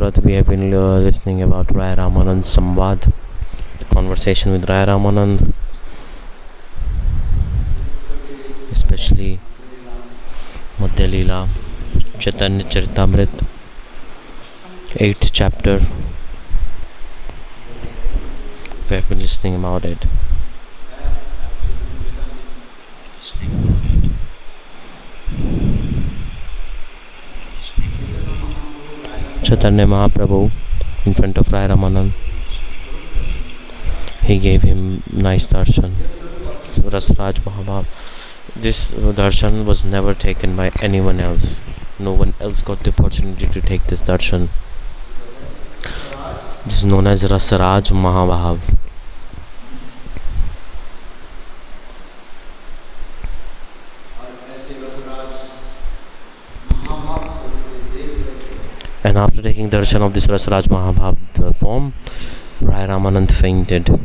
Surat, we have been listening about Raya Ramananda Samvad, the conversation with Raya Ramananda, especially Madhya Lila, Caitanya Caritamrta, 8th chapter. We have been listening about it. Caitanya Mahaprabhu in front of Raya Ramananda, he gave him nice darshan, rasa-raja-mahabhava. This darshan was never taken by anyone else. No one else got the opportunity to take this darshan. This is known as rasa-raja-mahabhava. And after taking darshan of this rasa-raja-mahabhava form, Raya Ramananda fainted.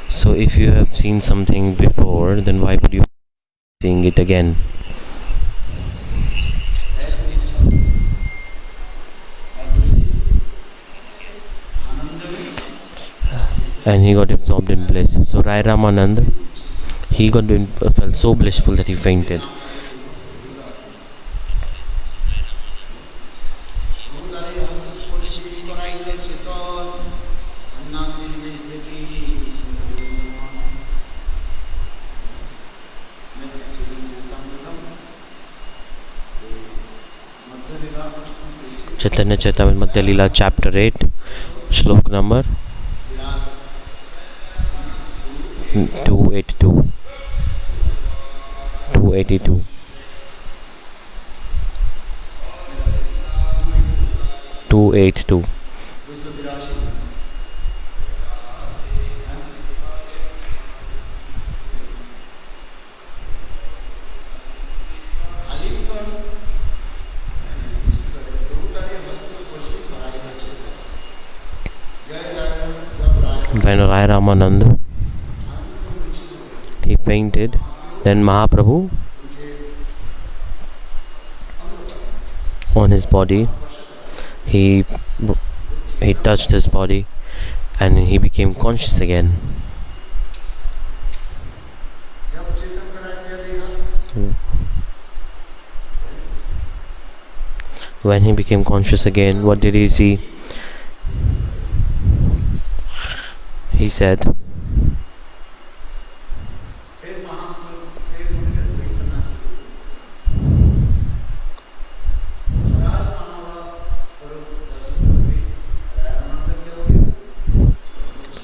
So if you have seen something before, then why would you be seeing it again? And he got absorbed in bliss. So Raya Ramananda, he felt so blissful that he fainted. Caitanya Caritamrta Madhya Lila chapter 8, shlok number 282. 282. When Raya Ramananda, he fainted, then Mahaprabhu on his body, he touched his body and he became conscious again. When he became conscious again, what did he see? He said,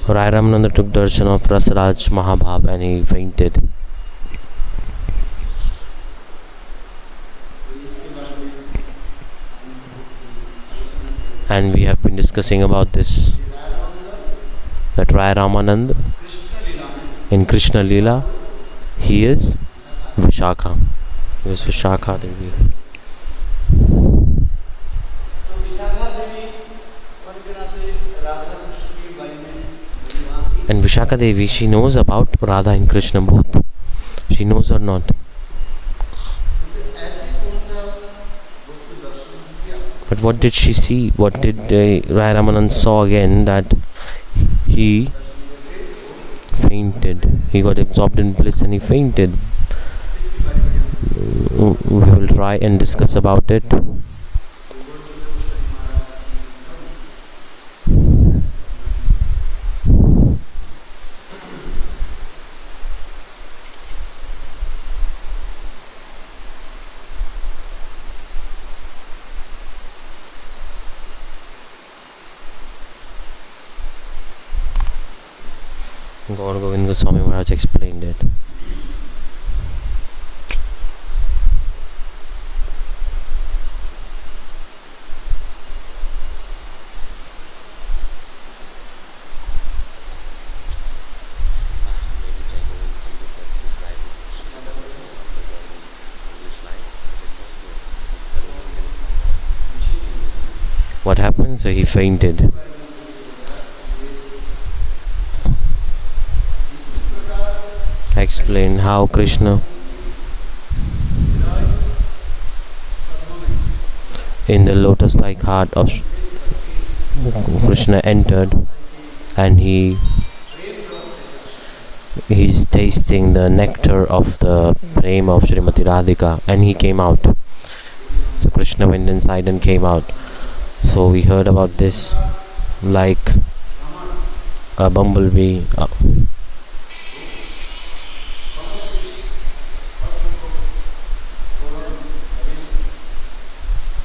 Raya Ramananda took darshan of rasa-raja-mahabhava and he fainted. And we have been discussing about this, that Raya Ramananda in Krsna Lila, he is Vishakha. He is Vishakha Devi. And Vishakha Devi, she knows about Radha and Krishna both. She knows or not. But what did she see? What did Raya Ramananda saw again? That he fainted. He got absorbed in bliss and he fainted. We will try and discuss about it. Gaur Govind Goswami Maharaj explained it. what happened? So he fainted. I explained how Krishna in the lotus-like heart of Krishna entered, and he's tasting the nectar of the prema of Srimati Radhika, and he came out. So Krishna went inside and came out. So we heard about this like a bumblebee.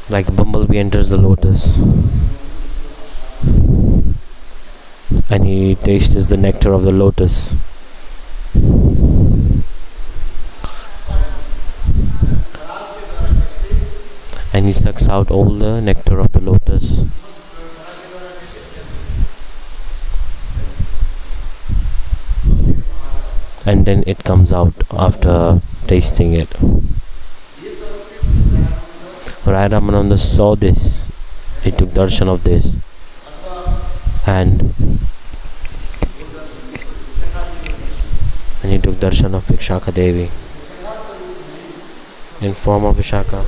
Like a bumblebee enters the lotus, and he tastes the nectar of the lotus. And he sucks out all the nectar of the lotus. And then it comes out after tasting it. Raya Ramananda saw this. He took darshan of this. And he took darshan of Vishakha Devi in form of Vishakha.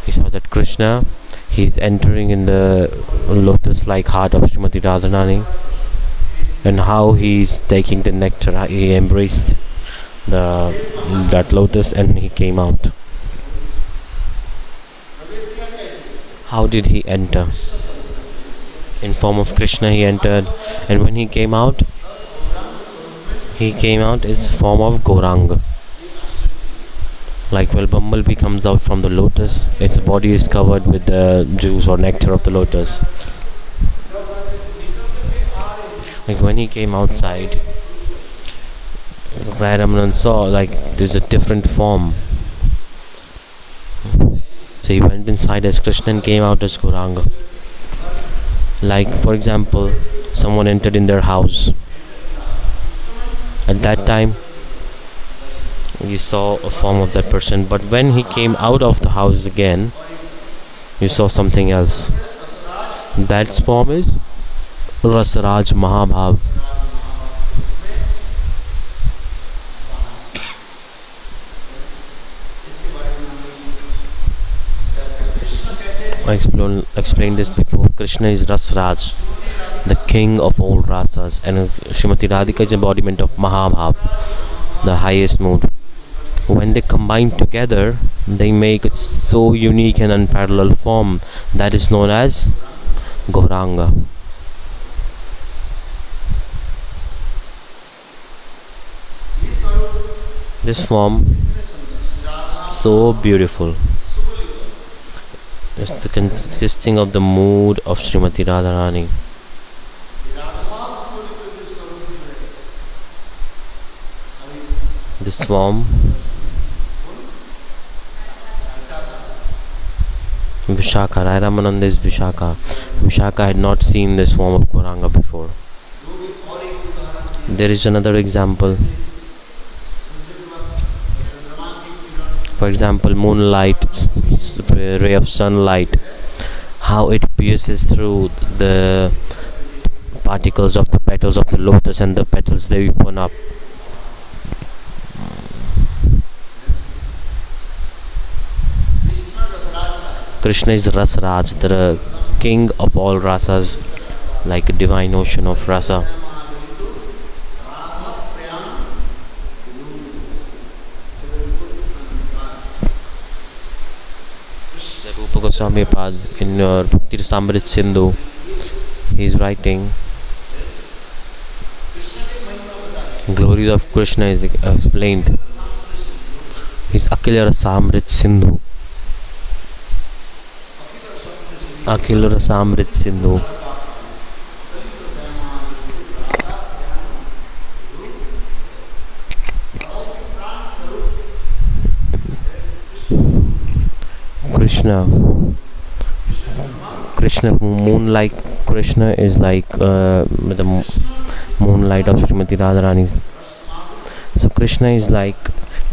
He saw that Krishna, he is entering in the lotus-like heart of Srimati Radharani, and how he is taking the nectar. He embraced that lotus and he came out. How did he enter? In form of Krishna he entered, and when he came out as form of Gauranga. Like when bumblebee comes out from the lotus, its body is covered with the juice or nectar of the lotus. Like when he came outside, Raya Ramananda saw like there's a different form. So he went inside as Krishna and came out as Gauranga. Like for example, someone entered in their house. At that time, you saw a form of that person, but when he came out of the house again, you saw something else. That form is rasa-raja-mahabhava. I explained this before. Krishna is Rasa-raj, the king of all rasas, and Srimati Radhika is embodiment of Mahabhava, the highest mood. When they combine together, they make a so unique and unparalleled form that is known as Gauranga. This form, so beautiful. It's consisting of the mood of Srimati Radharani. This form, Vishakha, Raya Ramananda is Vishakha. Vishakha had not seen this form of Gauranga before. There is another example. For example, moonlight, ray of sunlight, how it pierces through the particles of the petals of the lotus, and the petals they open up. Krishna is Rasa-raj, the king of all rasas, like a divine ocean of rasa. Rupa Goswami Pad in Bhakti Rasamrit Sindhu, he is writing glories of Krishna is explained. He's eka-rasa Sindhu. eka-rasa Sindhu. Krishna, moonlight Krishna is like the moonlight of Srimati Radharani. So Krishna is like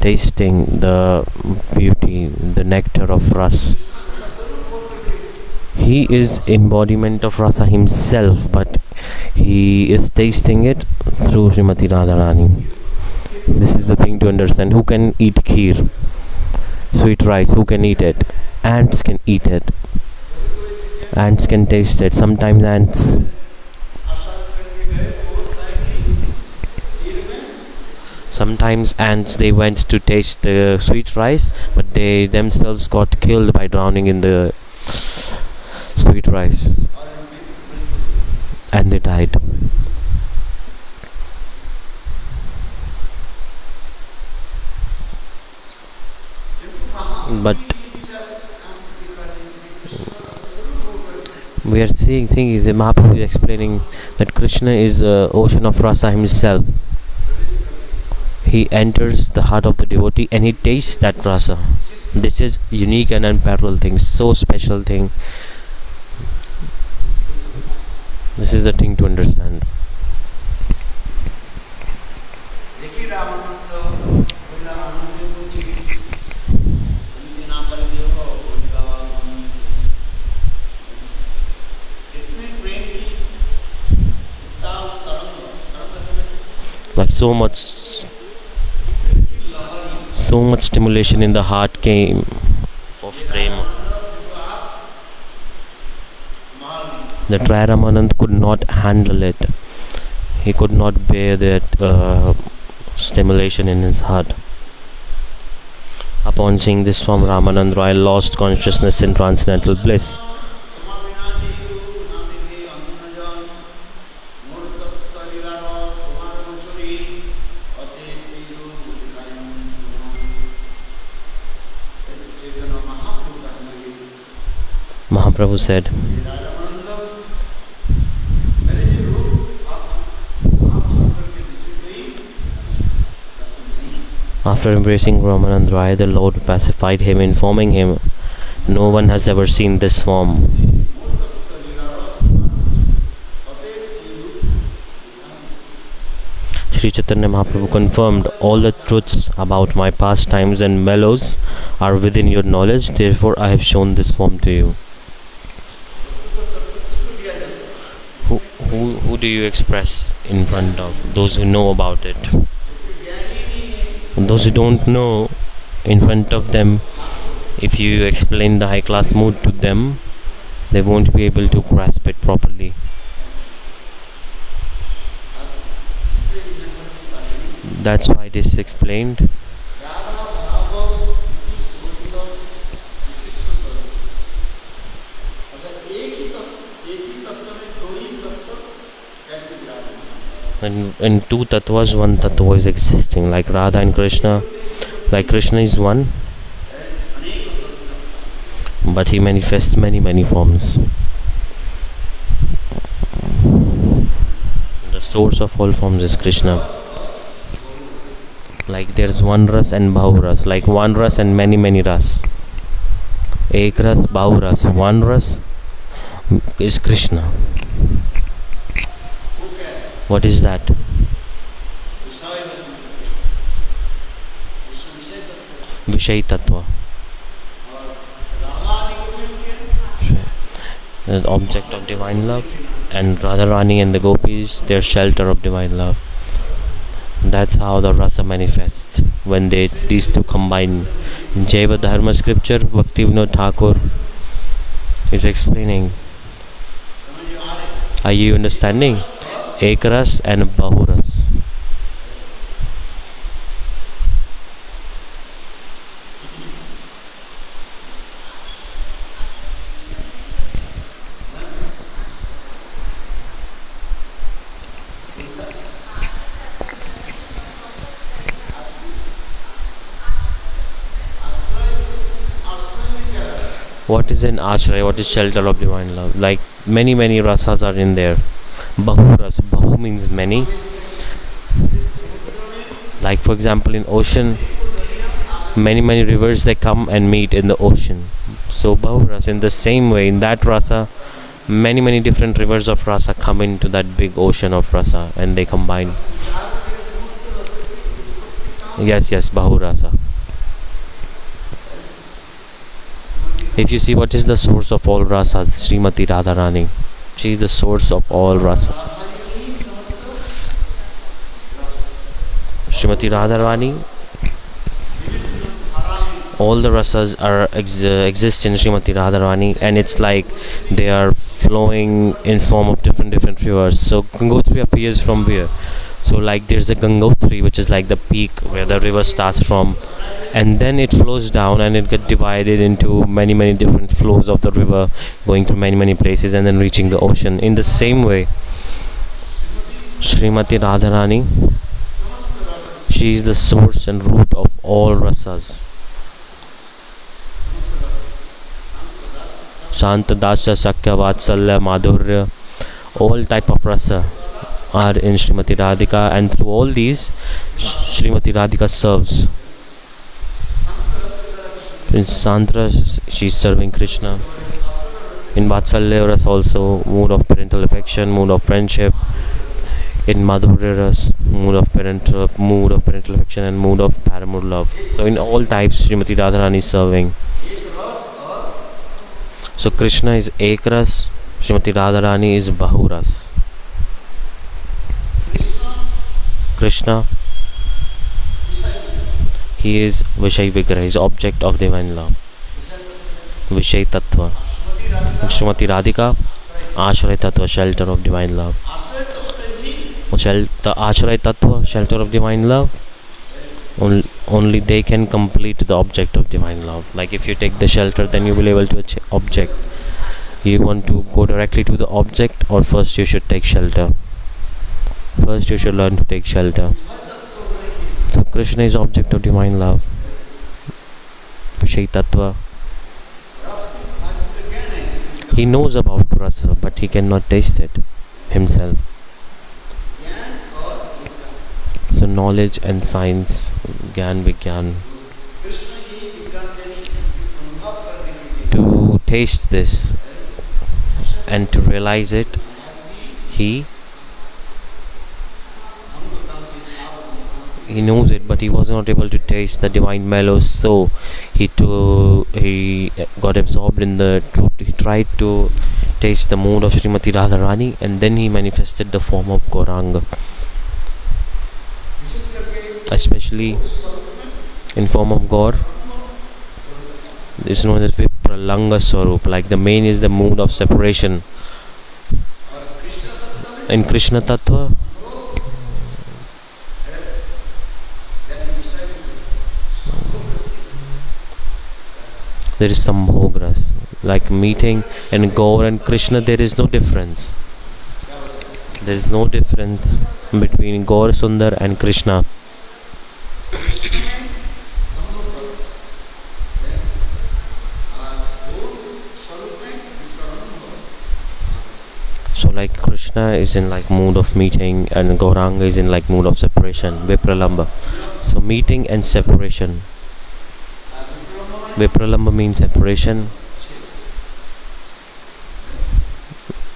tasting the beauty, the nectar of ras. He is embodiment of rasa himself, but he is tasting it through Srimati Radharani. This is the thing to understand. Who can eat kheer? Sweet rice, who can eat it? Ants can eat it. Ants can taste it. Sometimes ants they went to taste the sweet rice, but they themselves got killed by drowning in the sweet rice, and they died. But we are seeing things that Mahaprabhu is explaining that Krishna is the ocean of rasa himself. He enters the heart of the devotee and he tastes that rasa. This is unique and unparalleled thing, so special thing. This is the thing to understand. Like so much stimulation in the heart came of prema that Raya Ramananda could not handle it. He could not bear that stimulation in his heart. Upon seeing this form, Ramananda Roy lost consciousness in transcendental bliss. Mahaprabhu said, after embracing Ramananda Rai, the Lord pacified him, informing him, no one has ever seen this form. Sri Caitanya Mahaprabhu confirmed, all the truths about my pastimes and mellows are within your knowledge, therefore I have shown this form to you. Who do you express in front of? Those who know about it. Those who don't know, in front of them, if you explain the high class mood to them, they won't be able to grasp it properly. That's why this is explained. In two tattvas, one tattva is existing, like Radha and Krishna. Like Krishna is one, but he manifests many forms. The source of all forms is Krishna. Like there's one ras and bahu-rasa, like one ras and many ras. Eka-rasa, bahu-rasa. One ras is Krishna. What is that? Vishay Tattva. The object of divine love, and Radharani and the gopis, their shelter of divine love. That's how the rasa manifests when these two combine. In Jaiva Dharma scripture, Bhakti Vinod Thakur is explaining. Are you understanding? Eka-rasa and bahu-rasa. What is an ashraya? What is shelter of divine love? Like many rasas are in there. Bahu-rasa. Bahu means many. Like for example in ocean, many rivers they come and meet in the ocean. So bahu-rasa, in the same way, in that rasa, many different rivers of rasa come into that big ocean of rasa and they combine. Yes, yes, bahu-rasa. If you see what is the source of all rasas, Srimati Radharani. She is the source of all rasa. Srimati Radharani, all the rasas are exist in Srimati Radharani, and it's like they are flowing in form of different rivers. So Gangotri appears from where? So like there's a Gangotri, which is like the peak where the river starts from, and then it flows down and it gets divided into many different flows of the river, going to many places and then reaching the ocean. In the same way, Srimati Radharani, she is the source and root of all rasas. Shanta, Dasya, Sakya, Vatsalya, Madhurya, all type of rasa are in Srimati Radhika, and through all these Srimati Radhika serves. In Santra she is serving Krishna. In Vatsalya Ras also, mood of parental affection, mood of friendship. In Madhurya Ras, mood of parental affection and mood of paramour love. So in all types Srimati Radharani is serving. So Krishna is eka-ras, Srimati Radharani is bahu-ras. Krishna, he is Vishay Vigraha, he is object of divine love, Vishay Tattva. And Srimati Radhika, Ashray Tattva, shelter of divine love. The Ashray Tattva, shelter of divine love, only they can complete the object of divine love. Like if you take the shelter, then you will be able to achieve object. You want to go directly to the object, or first you should take shelter? First you should learn to take shelter. So Krishna is object of divine love, Vishay Tattva. He knows about rasa, but he cannot taste it himself. So knowledge and science, Gyan Vigyan. To taste this and to realize it, he knows it, but he was not able to taste the divine mellows. So he got absorbed in the truth. He tried to taste the mood of Srimati Radharani, and then he manifested the form of Gauranga, especially in form of Gaur. This is known as Vipralanga Swarup. Like the main is the mood of separation. In Krishna Tattva, there is some bhogras. Like meeting and Gaur and Krishna, there is no difference. There is no difference between Gaur Sundar and Krishna. So like Krishna is in like mood of meeting and Gauranga is in like mood of separation, Vipralamba. So meeting and separation. Vipralamba means separation,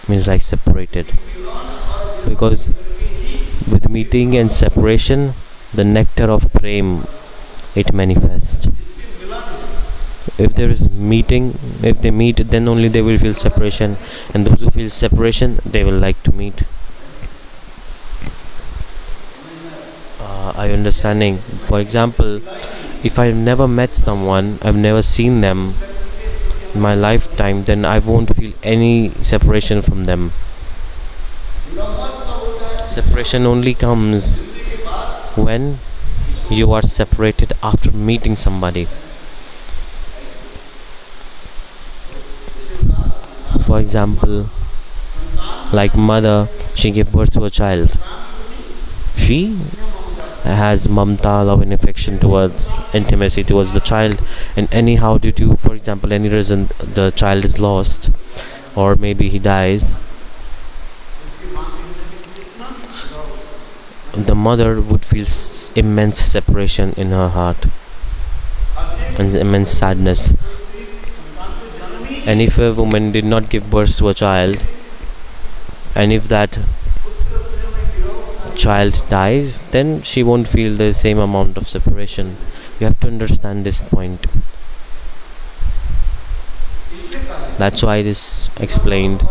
means like separated. Because with meeting and separation, the nectar of prema, it manifests. If there is meeting, if they meet, then only they will feel separation, and those who feel separation, they will like to meet. Are you understanding? For example, if I've never met someone, I've never seen them in my lifetime, then I won't feel any separation from them. Separation only comes when you are separated after meeting somebody. For example, like mother, she gave birth to a child. She has mamta, love and affection towards, intimacy towards the child, and anyhow due to, for example, any reason the child is lost, or maybe he dies, the mother would feel immense separation in her heart and immense sadness. And if a woman did not give birth to a child, and if that child dies, then she won't feel the same amount of separation. You have to understand this point. That's why it is explained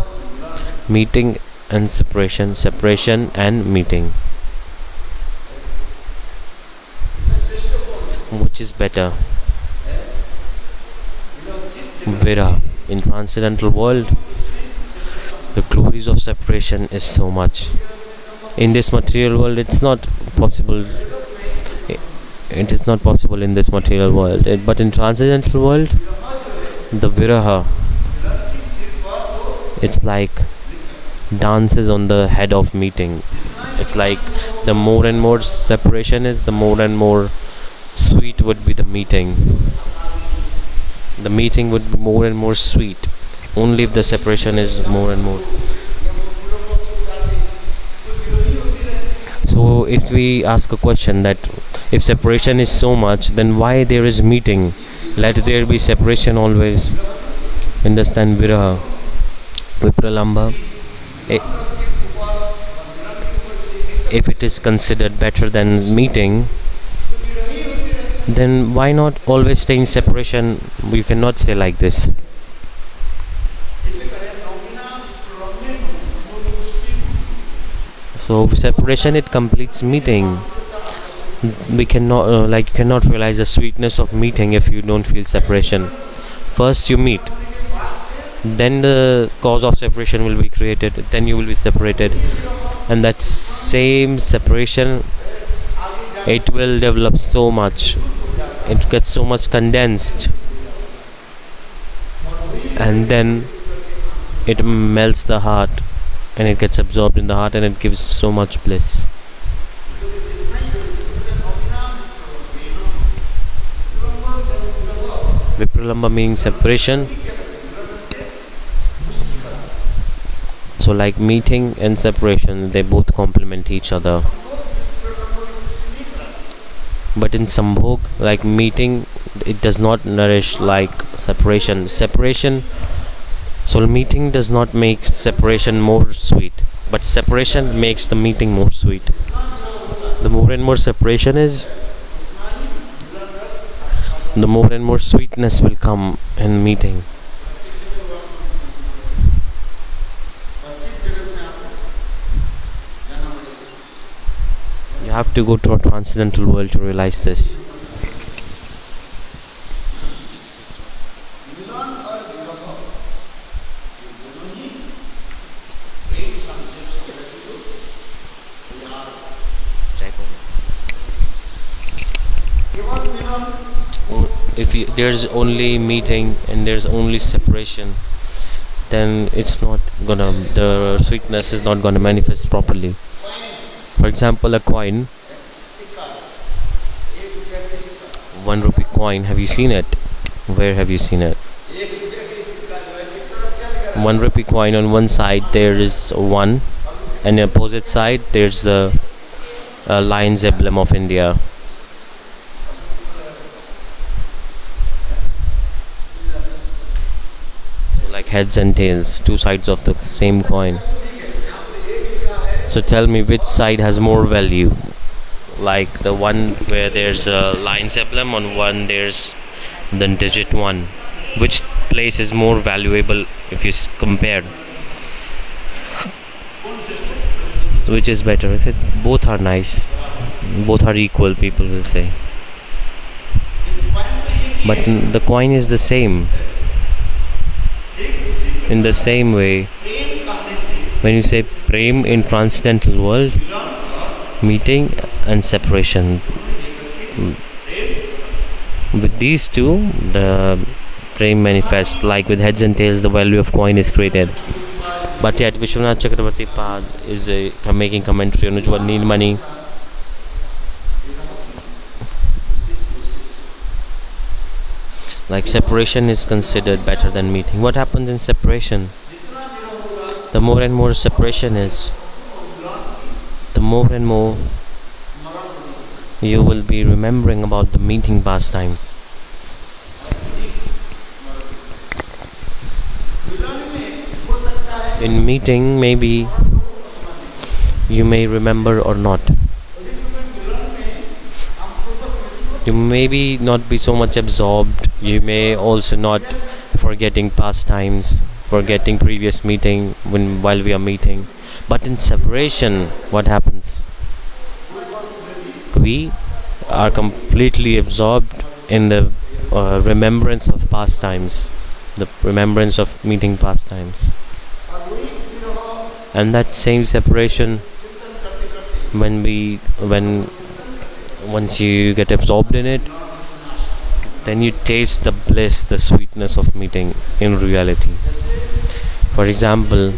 meeting and separation, separation and meeting. Which is better? Viraha. In transcendental world, the glories of separation is so much. In this material world, it's not possible. It is not possible in this material world. But in transcendental world, the viraha, it's like dances on the head of meeting. It's like the more and more separation is, the more and more sweet would be the meeting. The meeting would be more and more sweet only if the separation is more and more. So if we ask a question that if separation is so much, then why there is meeting? Let there be separation always. Understand viraha. Vipralamba, if it is considered better than meeting, then why not always stay in separation? You cannot say like this. So separation, it completes meeting. We cannot you cannot realize the sweetness of meeting if you don't feel separation. First you meet, then the cause of separation will be created, then you will be separated, and that same separation, it will develop so much, it gets so much condensed, and then it melts the heart and it gets absorbed in the heart and it gives so much bliss. Vipralamba meaning separation. So like meeting and separation, they both complement each other. But in Sambhog, like meeting, it does not nourish like separation. So meeting does not make separation more sweet, but separation makes the meeting more sweet. The more and more separation is, the more and more sweetness will come in meeting. You have to go to a transcendental world to realize this. If there's only meeting and there's only separation, then it's not gonna, the sweetness is not gonna manifest properly. For example, a coin, 1 rupee coin, have you seen it? Where have you seen it? 1 rupee coin, on one side there is 1, and the opposite side there's the lion's emblem of India. So like heads and tails, two sides of the same coin. So tell me, which side has more value? Like the one where there's a lion's emblem, on one there's the digit 1. Which place is more valuable if you compare? Which is better? I said both are nice, both are equal, people will say. But the coin is the same. In the same way, when you say prem in transcendental world, meeting and separation, with these two the prem manifests. Like with heads and tails, the value of coin is created. But yet Vishwanath Chakravarti Pad is making commentary on Ujjvala Nilamani. Like separation is considered better than meeting. What happens in separation? The more and more separation is, the more and more you will be remembering about the meeting pastimes. In meeting, maybe You may remember or not. You maybe not be so much absorbed. You may also not forgetting past times, forgetting previous meeting while we are meeting. But in separation, what happens? We are completely absorbed in the remembrance of past times, the remembrance of meeting past times. And that same separation, when once you get absorbed in it, then you taste the bliss, the sweetness of meeting in reality. For example,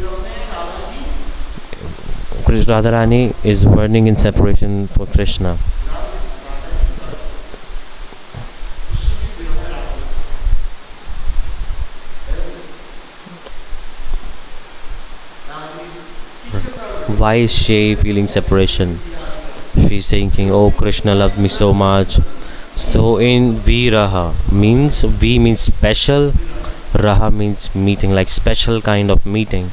Radharani is burning in separation for Krishna. Why is she feeling separation? She's thinking, oh, Krishna loved me so much. So in Viraha means, V means special, Raha means meeting, like special kind of meeting.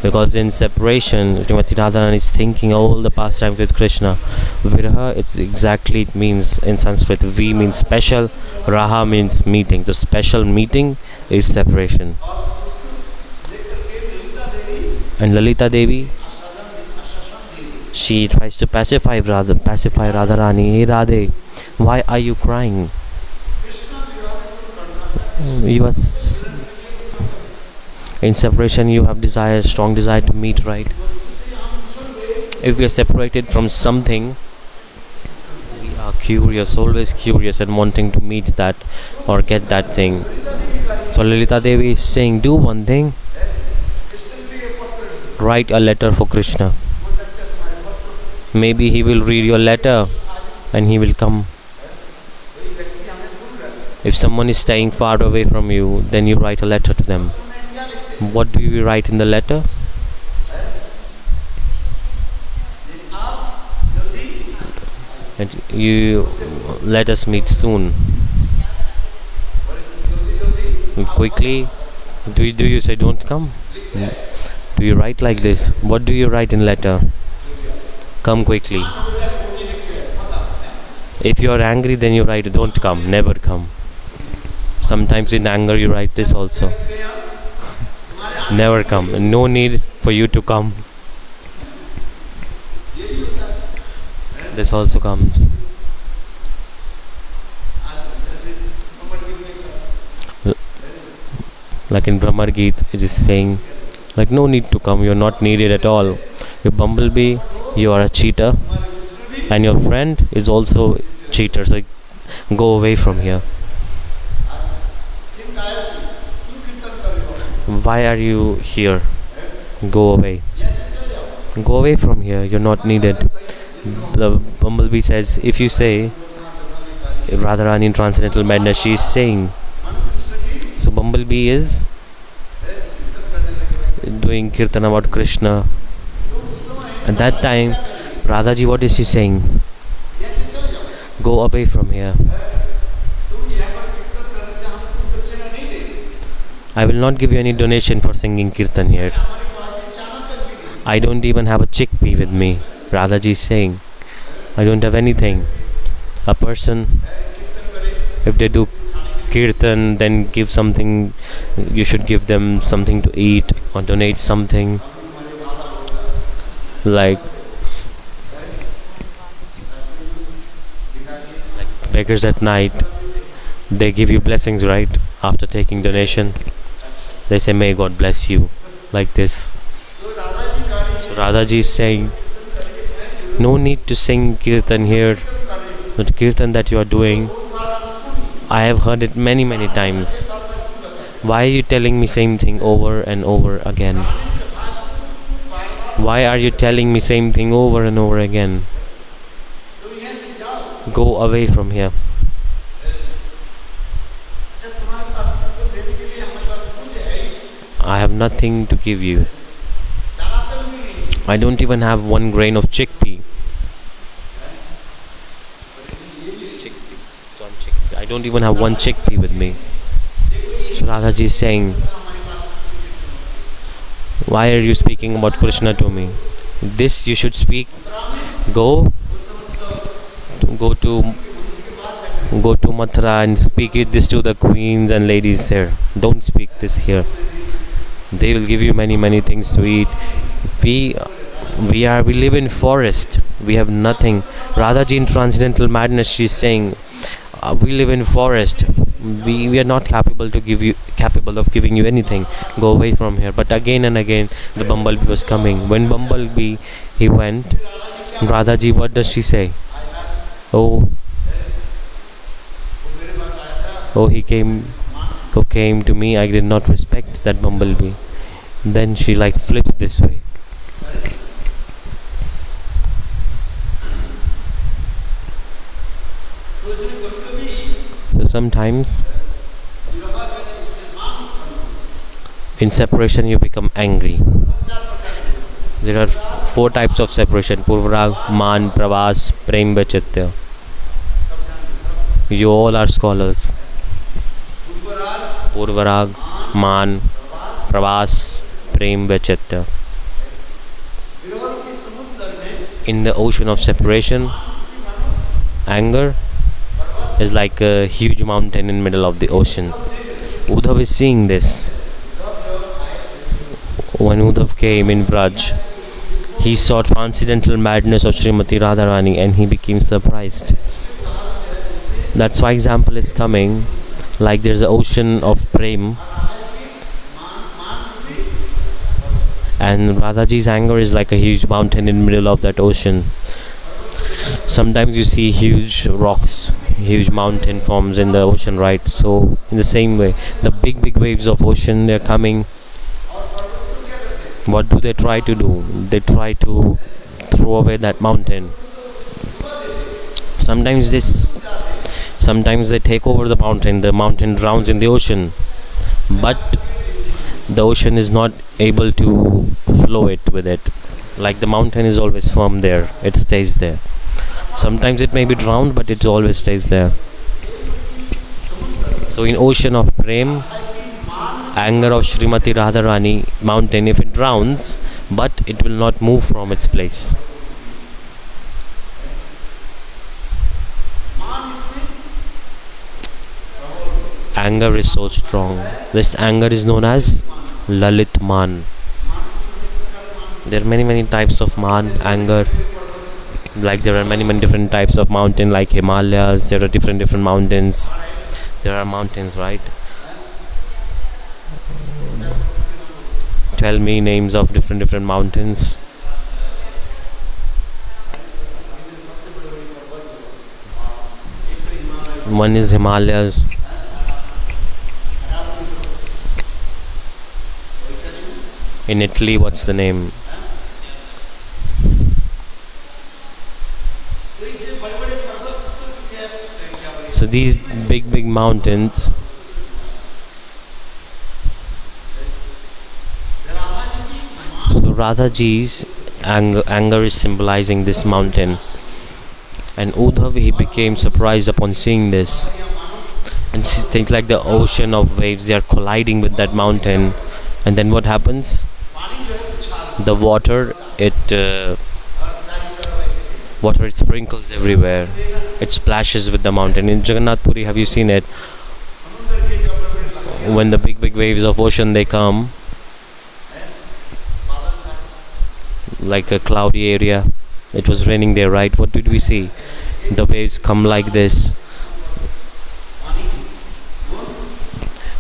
Because in separation, Srimati Radharani is thinking all the past time with Krishna. Viraha, it means in Sanskrit, V means special, Raha means meeting. So special meeting is separation. And Lalita Devi, she tries to pacify Radharani. Hey Radhe, why are you crying? You are in separation. You have strong desire to meet, right? If we are separated from something, we are curious, always curious, and wanting to meet that or get that thing. So Lalita Devi is saying, do one thing. Write a letter for Krishna. Maybe he will read your letter and he will come. If someone is staying far away from you, then you write a letter to them. What do you write in the letter? And you let us meet soon. Quickly. Do you say don't come? Do you write like this? What do you write in letter? Come quickly. If you are angry, then you write don't come, never come. Sometimes in anger you write this also. Never come. No need for you to come. This also comes. Like in Brahmar Geet, it is saying, like, no need to come, you are not needed at all. You bumblebee, you are a cheater, and your friend is also cheater, so go away from here. Why are you here? Go away. Go away from here, you're not needed. The bumblebee says, if you say Radharani in transcendental madness, she is saying. So bumblebee is doing kirtan about Krishna. At that time, Radhaji, what is she saying? Go away from here. I will not give you any donation for singing kirtan here. I don't even have a chickpea with me. Radhaji is saying, I don't have anything. A person, if they do kirtan, then give something, you should give them something to eat or donate something. Like beggars at night, they give you blessings, right? After taking donation, they say, may God bless you, like this. So Radhaji is saying, no need to sing kirtan here. The kirtan that you are doing, I have heard it many times. Why are you telling me same thing over and over again? Why are you telling me same thing over and over again? Go away from here. I have nothing to give you. I don't even have 1 grain of chickpea. I don't even have 1 chickpea with me. So Radhaji is saying, why are you speaking about Krishna to me? This you should speak. Go, go to go to Mathura and speak this to the queens and ladies there. Don't speak this here. They will give you many things to eat. We we live in forest. We have nothing. Radhaji in Transcendental Madness, she's saying, we live in forest. We are not capable of giving you anything. Go away from here. But again and again the bumblebee was coming. When bumblebee he went, Radhaji, what does she say? Oh, oh, who came to me, I did not respect that bumblebee. Then she like flips this way. So sometimes in separation you become angry. There are four types of separation: Purvarag, Maan, Pravas, Prem, Vachitya. You all are scholars. Purvarag, Maan, Pravas, Prem, Vachitya. In the ocean of separation, anger is like a huge mountain in the middle of the ocean. Uddhav is seeing this. When Uddhav came in Vraj, he saw transcendental madness of Srimati Radharani and he became surprised. That's why example is coming. Like there's an ocean of prem, and Radhaji's anger is like a huge mountain in the middle of that ocean. Sometimes you see huge rocks, huge mountain forms in the ocean, right? So in the same way, the big waves of ocean, they're coming. What do they try to do? They try to throw away that mountain. Sometimes they take over the mountain drowns in the ocean, but the ocean is not able to flow it with it. Like the mountain is always firm there, it stays there. Sometimes it may be drowned, but it always stays there. So in ocean of prem, anger of Srimati Radharani, mountain, if it drowns, but it will not move from its place. Anger is so strong. This anger is known as Lalit Maan. There are many types of maan, anger. Like there are many different types of mountain, like Himalayas. There are different mountains. There are mountains, right? Tell me names of different mountains. One is Himalayas. In Italy, what's the name? So these big mountains, so Radhaji's anger is symbolizing this mountain, and Uddhav, he became surprised upon seeing this, and things like the ocean of waves, they are colliding with that mountain. And then what happens? The water it sprinkles everywhere. It splashes with the mountain. In Jagannath Puri, have you seen it? When the big waves of ocean they come, like a cloudy area, it was raining there, right? What did we see? The waves come like this,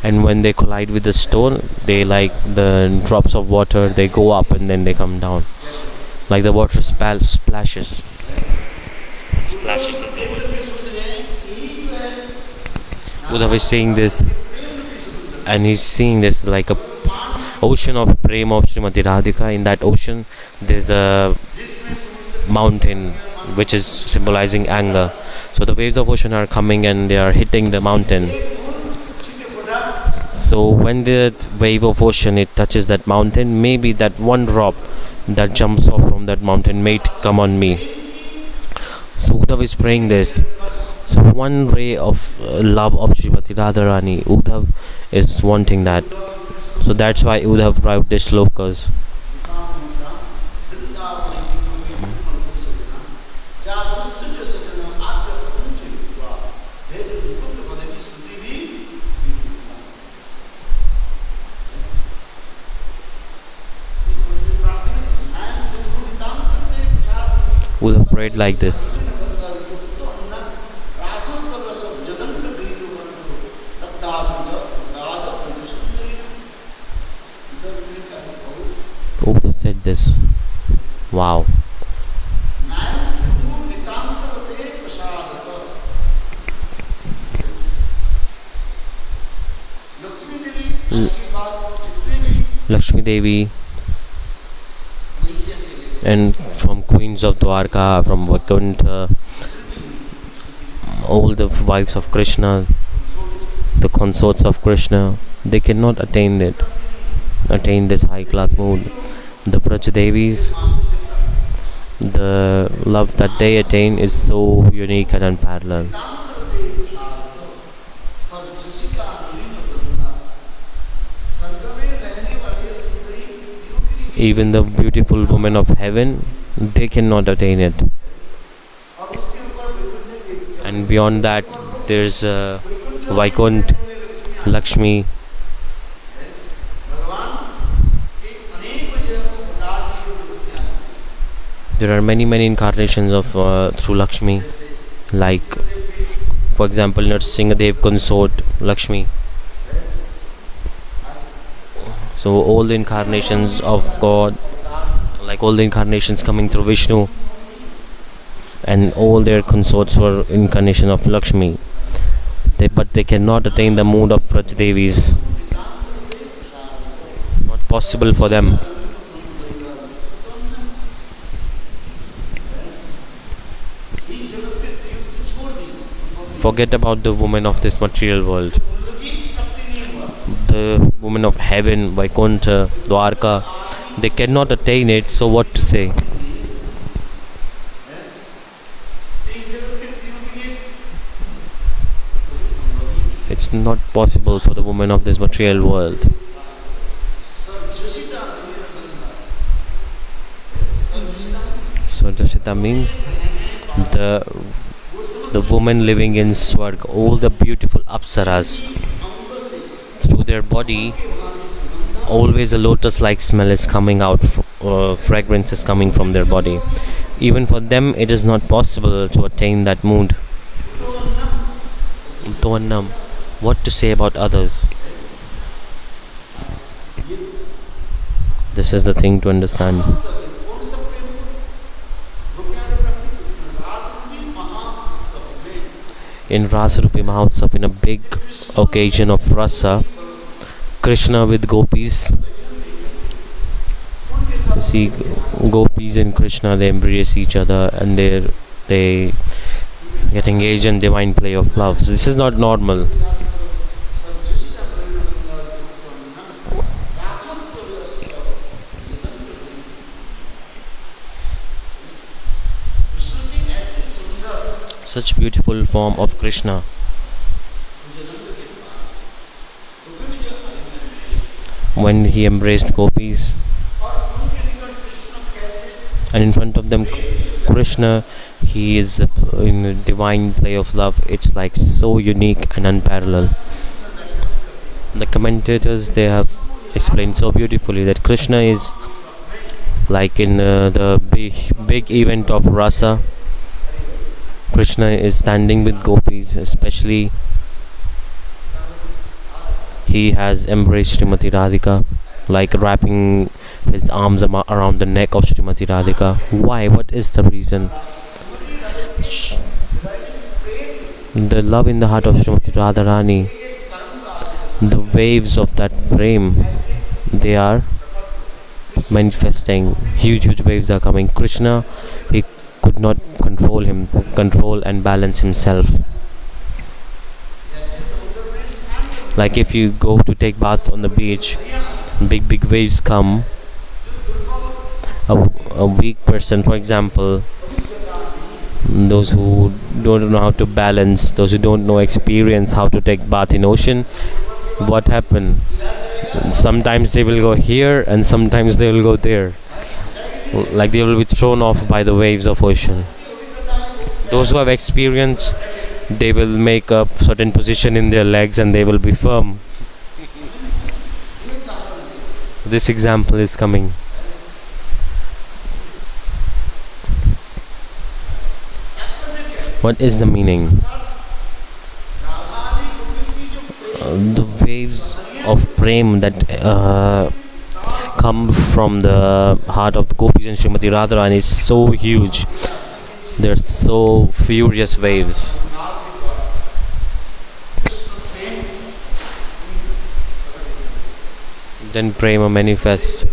and when they collide with the stone, they like the drops of water, they go up and then they come down, like the water splashes as the water. Uddhav is seeing this, and he's seeing this like a ocean of prema of Srimati Radhika. In that ocean there's a mountain which is symbolizing anger. So the waves of ocean are coming and they are hitting the mountain. So when the wave of ocean it touches that mountain, maybe that one drop that jumps off from that mountain may come on me. So Uddhav is praying this. So one ray of love of Srimati Radharani, Uddhav is wanting that. So that's why Uddhav wrote this slokas. prayed like this. Prabhupada said this. Wow. Lakshmi Devi and from queens of Dwarka, from Vaikuntha, all the wives of Krishna, the consorts of Krishna, they cannot attain this high class mood. The Braj Devis, the love that they attain is so unique and unparalleled. Even the beautiful women of heaven, they cannot attain it. And beyond that, there's Vaikunt, Lakshmi. There are many incarnations of through Lakshmi, like for example Nrsingadev consort Lakshmi. So all the incarnations of God, like all the incarnations coming through Vishnu, and all their consorts were incarnation of Lakshmi. But they cannot attain the mood of Braj Devis. It's not possible for them. Forget about the women of this material world. The women of heaven, Vaikuntha, Dwarka, they cannot attain it, so what to say? It's not possible for the women of this material world. So Jashita means the woman living in Swarg, all the beautiful apsaras, through their body always a lotus like smell is coming out, fragrance is coming from their body. Even for them it is not possible to attain that mood. What to say about others? This is the thing to understand. In Rasa-Rupi Mahotsav, in a big occasion of rasa, Krishna with gopis, you see gopis and Krishna, they embrace each other and they get engaged in divine play of love. So this is not normal. Such beautiful form of Krishna. When he embraced gopis, and in front of them Krishna, he is in a divine play of love. It's like so unique and unparalleled. The commentators, they have explained so beautifully that Krishna is like in the big event of rasa. Krishna is standing with gopis, especially he has embraced Srimati Radhika, like wrapping his arms around the neck of Srimati Radhika. Why? What is the reason? The love in the heart of Srimati Radharani, the waves of that prema, they are manifesting. Huge waves are coming. Krishna, he could not control and balance himself. Like if you go to take bath on the beach, big waves come. A weak person, for example, those who don't know how to balance, those who don't know experience how to take bath in ocean, what happen? Sometimes they will go here and sometimes they will go there. Like they will be thrown off by the waves of ocean. Those who have experience, they will make a certain position in their legs and they will be firm. This example is coming. What is the meaning? The waves of prema that come from the heart of the gopis and Srimati Radharani is so huge. They're so furious waves. Then prema manifests.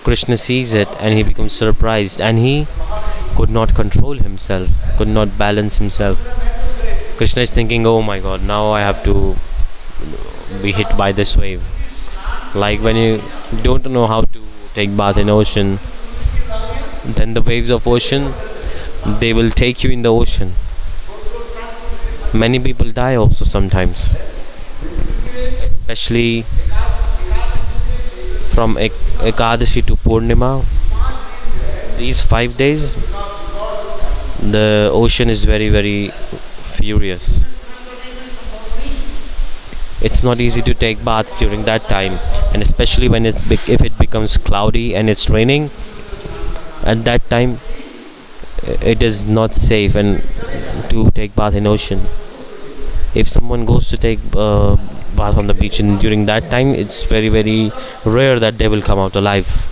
Krishna sees it and he becomes surprised, and he could not control himself, could not balance himself. Krishna is thinking, oh my god, now I have to be hit by this wave. Like when you don't know how to take bath in ocean, then the waves of ocean, they will take you in the ocean. Many people die also sometimes, especially from Ekadashi to Purnima. These 5 days, the ocean is very, very furious. It's not easy to take bath during that time, and especially when if it becomes cloudy and it's raining, at that time it is not safe and to take bath in ocean. If someone goes to take bath on the beach and during that time, it's very, very rare that they will come out alive.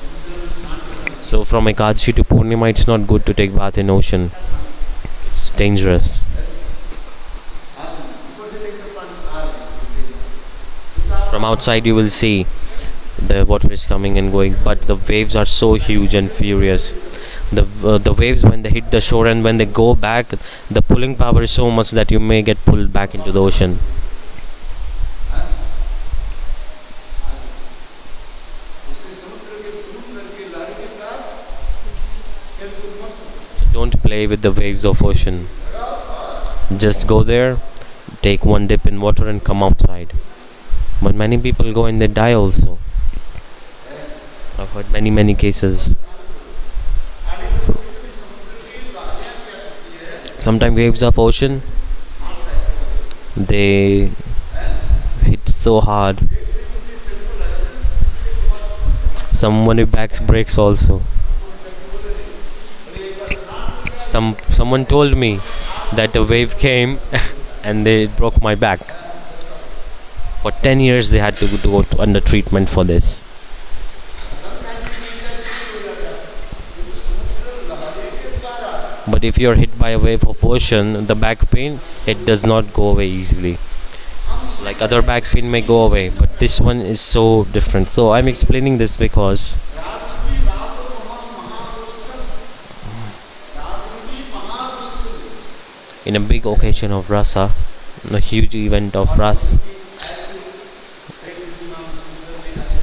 So from Ekadashi to Purnima, it's not good to take bath in ocean. It's dangerous. From outside you will see the water is coming and going, but the waves are so huge and furious. The waves, when they hit the shore and when they go back, the pulling power is so much that you may get pulled back into the ocean. So don't play with the waves of ocean. Just go there, take one dip in water and come outside. But many people go and they die also. I've heard many cases. Sometimes waves of ocean, they hit so hard. Someone backs breaks also. Someone told me that a wave came and they broke my back. For 10 years they had to go under treatment for this. But if you are hit by a wave of ocean, the back pain, it does not go away easily. Like other back pain may go away, but this one is so different. So I'm explaining this because in a big occasion of rasa, a huge event of ras,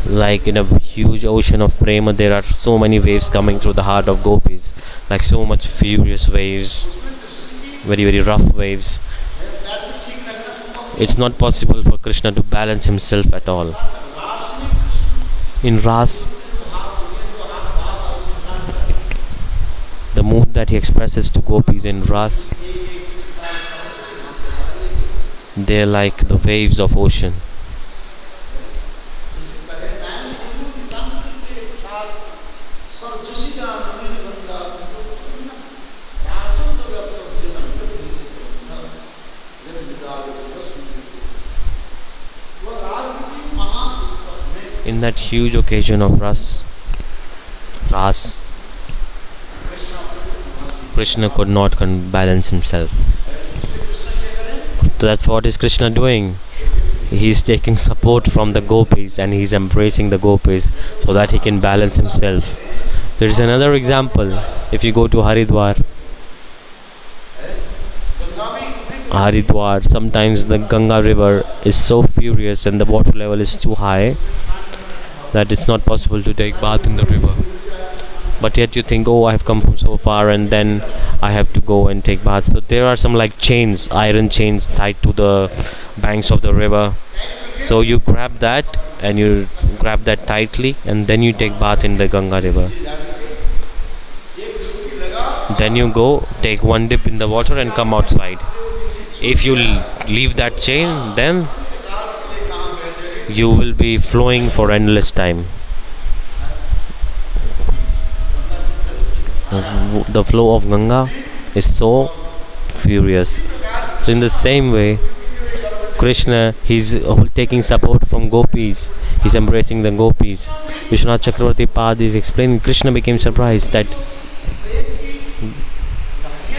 like in a huge ocean of prema, there are so many waves coming through the heart of gopis, like so much furious waves, very, very rough waves. It's not possible for Krishna to balance himself at all. In ras, the mood that he expresses to gopis in ras, they're like the waves of ocean. In that huge occasion of ras, Krishna could not balance himself. So that's what is Krishna doing. He is taking support from the gopis and he is embracing the gopis so that he can balance himself. There is another example. If you go to Haridwar, sometimes the Ganga river is so furious and the water level is too high that it's not possible to take bath in the river. But yet you think, oh, I have come from so far and then I have to go and take bath. So there are some like chains, iron chains tied to the banks of the river. So you grab that and you grab that tightly and then you take bath in the Ganga river. Then you go take one dip in the water and come outside. If you leave that chain, then you will be flowing for endless time. The flow of Ganga is so furious. So in the same way, Krishna, he's taking support from gopis. He's embracing the gopis. Vishwanath Chakravarti Pad is explaining. Krishna became surprised that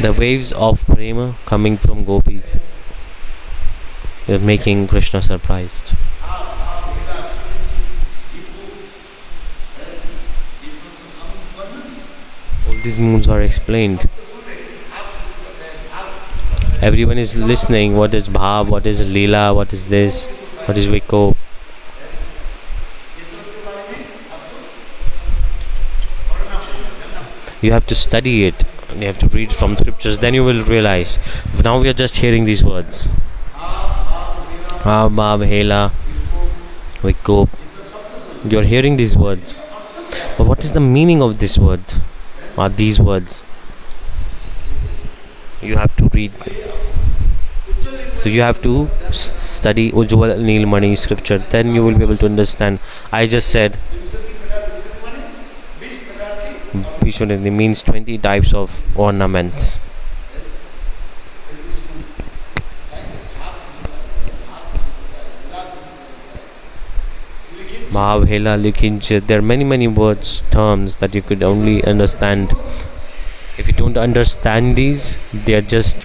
the waves of prema coming from gopis are making Krishna surprised. All these moods are explained. Everyone is listening. What is bhav? What is lila? What is this? What is viko? You have to study it. You have to read from scriptures. Then you will realize. Now we are just hearing these words. Bhav, bhav, hela, viko. You are hearing these words. But what is the meaning of this word? Are these words? You have to read. So you have to study Ujjvala Nilamani scripture. Then you will be able to understand. I just said Vishwanidhi means 20 types of ornaments. Bhav, hela, likinchit. There are many words, terms that you could only understand. If you don't understand these, they are just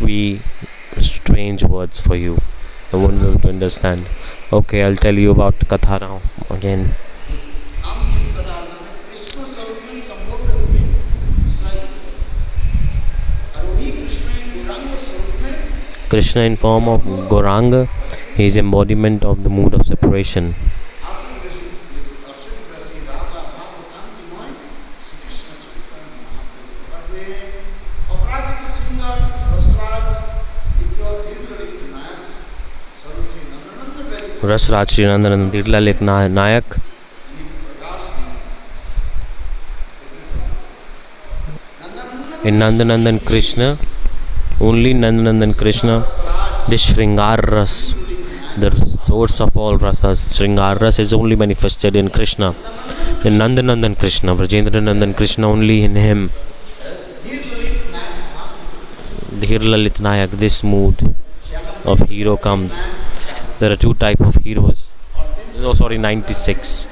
strange words for you. You won't be able to understand. Okay, I'll tell you about Katha now again. Krishna in form of Gauranga, he is embodiment of the mood of separation. Rasa-raja Sri Lila of Radhaji. In Nandanandan Krishna, only Nandanandan Krishna, this Shringar Ras, the source of all rasas, Shringar Ras is only manifested in Krishna. In Nandanandan Krishna, Vrajendra Nandan Krishna, only in him. The Hirlalit this mood of hero comes. There are two types of heroes. 96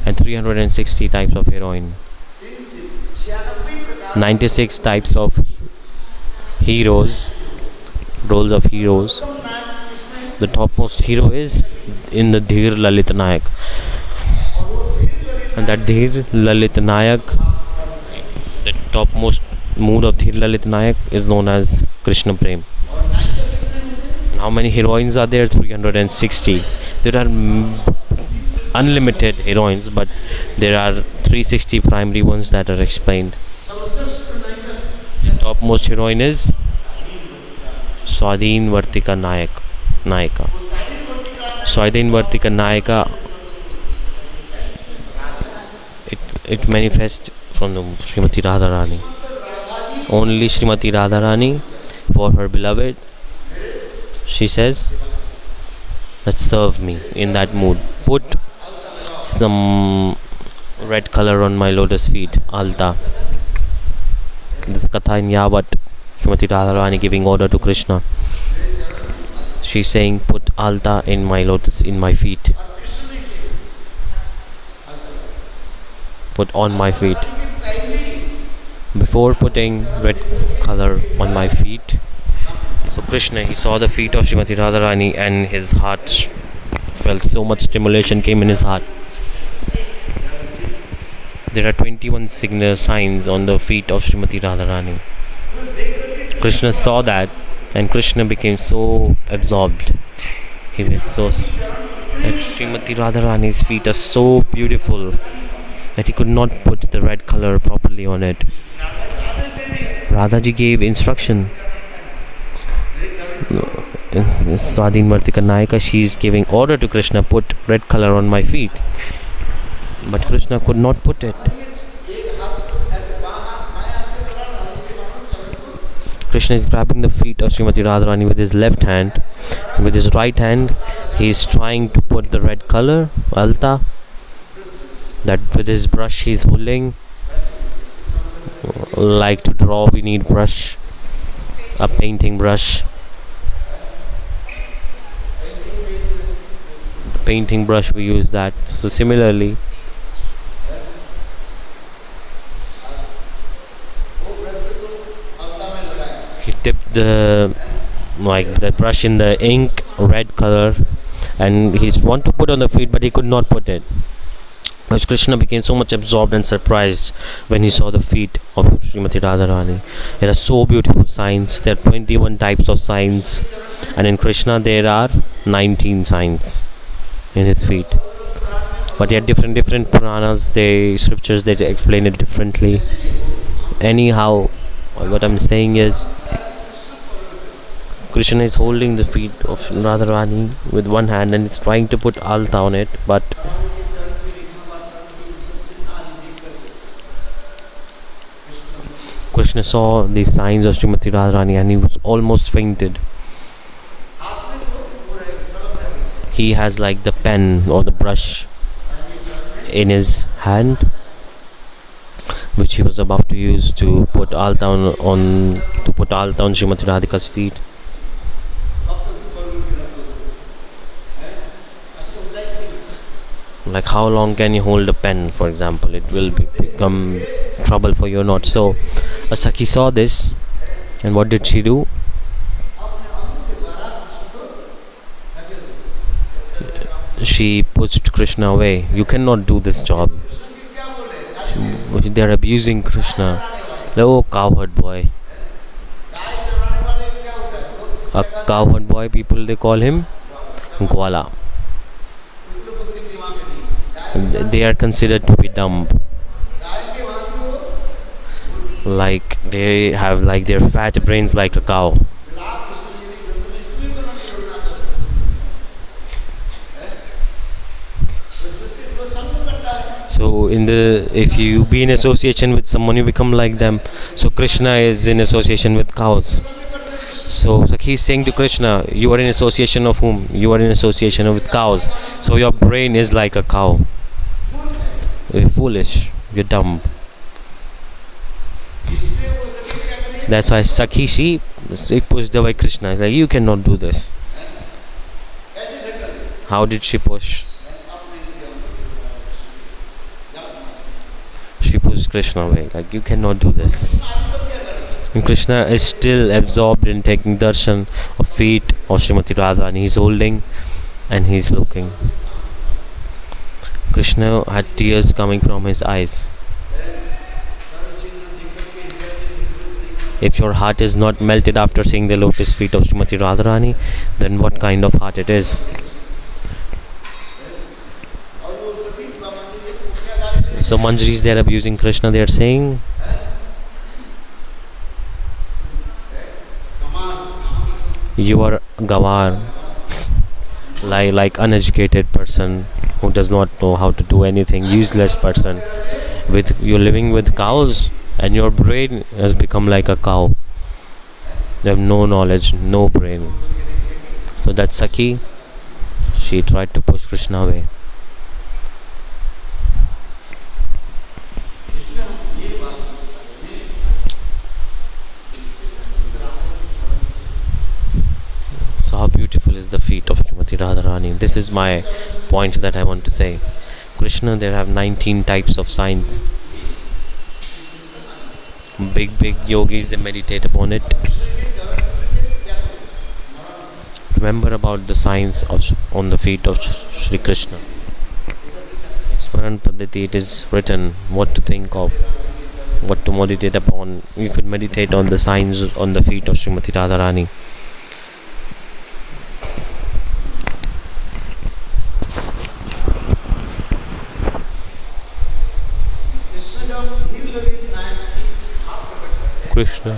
and 360 types of heroine. 96 types of heroes, roles of heroes. The topmost hero is in the Dhir Lalit Nayak. And that Dhir Lalit Nayak, the topmost mood of Dhir Lalit Nayak is known as Krishna Prem. How many heroines are there? 360. There are unlimited heroines, but there are 360 primary ones that are explained. The topmost heroine is Swadhin Vartika Nayaka. Swadhin Vartika Nayaka, it manifests from the Srimati Radharani. Only Srimati Radharani, for her beloved, she says, let's serve me in that mood. Put some red color on my lotus feet, alta. This is Katha in Yavat, Srimati Radharani giving order to Krishna. She's saying, put alta in my lotus, in my feet. Put on my feet. Before putting red color on my feet, so Krishna, he saw the feet of Srimati Radharani and his heart felt so much stimulation came in his heart. There are 21 signs on the feet of Srimati Radharani. Krishna saw that and Krishna became so absorbed. He went so that Srimati Radharani's feet are so beautiful that he could not put the red color properly on it. Radhaji gave instruction. Swadhin Vartika Nayaka, she is giving order to Krishna, put red color on my feet. But Krishna could not put it. Krishna is grabbing the feet of Srimati Radharani with his left hand. With his right hand, he is trying to put the red color, alta, that with his brush he is holding. Like to draw, we need brush. a painting brush. The painting brush, we use that. So similarly, he dipped the brush in the ink red color, and he's want to put on the feet, but he could not put it. As Krishna became so much absorbed and surprised when he saw the feet of Srimati Radharani. There are so beautiful signs. There are 21 types of signs, and in Krishna there are 19 signs in his feet. But yet different Puranas, scriptures, they explain it differently. Anyhow, what I'm saying is, Krishna is holding the feet of Radharani with one hand and is trying to put alta on it, but Krishna saw these signs of Srimati Radharani and he was almost fainted. He has like the pen or the brush in his hand, which he was about to use to put alta on Srimati Radhika's feet. Like, how long can you hold a pen, for example? It will become trouble for you or not. So a Sakhi saw this, and what did she do? She pushed Krishna away. You cannot do this job. They are abusing Krishna. Oh, cowherd boy. A cowherd boy, people, they call him Gwala. They are considered to be dumb. Like, they have like their fat brains like a cow. So if you be in association with someone, you become like them. So Krishna is in association with cows. So Sakhi is saying to Krishna, you are in association of whom? You are in association with cows. So your brain is like a cow. You're foolish. You're dumb. That's why Sakhi, she pushed away Krishna. It's like, you cannot do this. How did she push? She pushed Krishna away. Like, you cannot do this. And Krishna is still absorbed in taking darshan of feet of Srimati Radha, and he's holding and he's looking. Krishna had tears coming from his eyes. If your heart is not melted after seeing the lotus feet of Srimati Radharani, then what kind of heart it is? So Manjaris, they are abusing Krishna. They are saying, you are gawar, like uneducated person who does not know how to do anything, useless person. You're living with cows and your brain has become like a cow. You have no knowledge, no brain. So that Sakhi, she tried to push Krishna away. So how beautiful is the feet of Srimati Radharani. This is my point that I want to say. Krishna, there have 19 types of signs. Big yogis, they meditate upon it. Remember about the signs on the feet of Sri Krishna. Smaran Paddhati, it is written what to think of, what to meditate upon. You could meditate on the signs on the feet of Srimati Radharani. Krishna.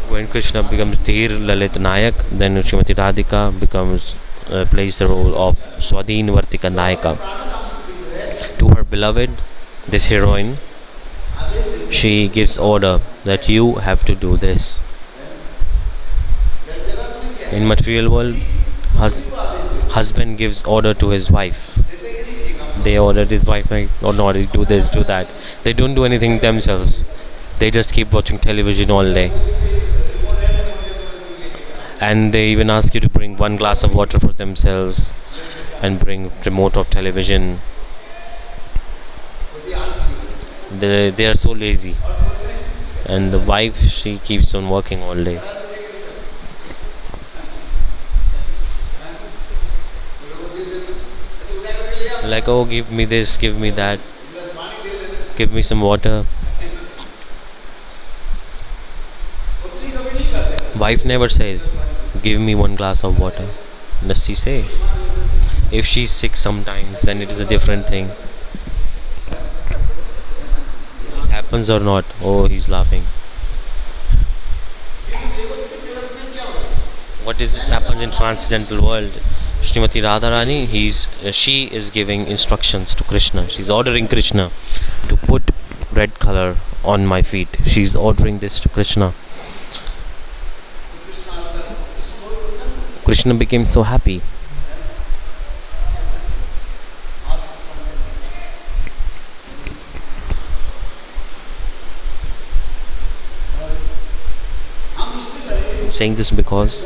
When Krishna becomes Dhir Lalit Nayak, then Srimati Radhika plays the role of Swadhin Vartika Nayaka. To her beloved, this heroine, she gives order that you have to do this. In material world, husband gives order to his wife. They ordered his wife, or not, do this, do that. They don't do anything themselves. They just keep watching television all day. And they even ask you to bring one glass of water for themselves and bring remote of television. They are so lazy. And the wife, she keeps on working all day. Like, oh, give me this, give me that, give me some water. Wife never says, give me one glass of water. Does she say? If she's sick sometimes, then it is a different thing. This happens or not? Oh, he's laughing. What is happens in transcendental world? Srimati Radharani, she is giving instructions to Krishna. She's ordering Krishna to put red color on my feet. She's ordering this to Krishna. Krishna became so happy. I'm saying this because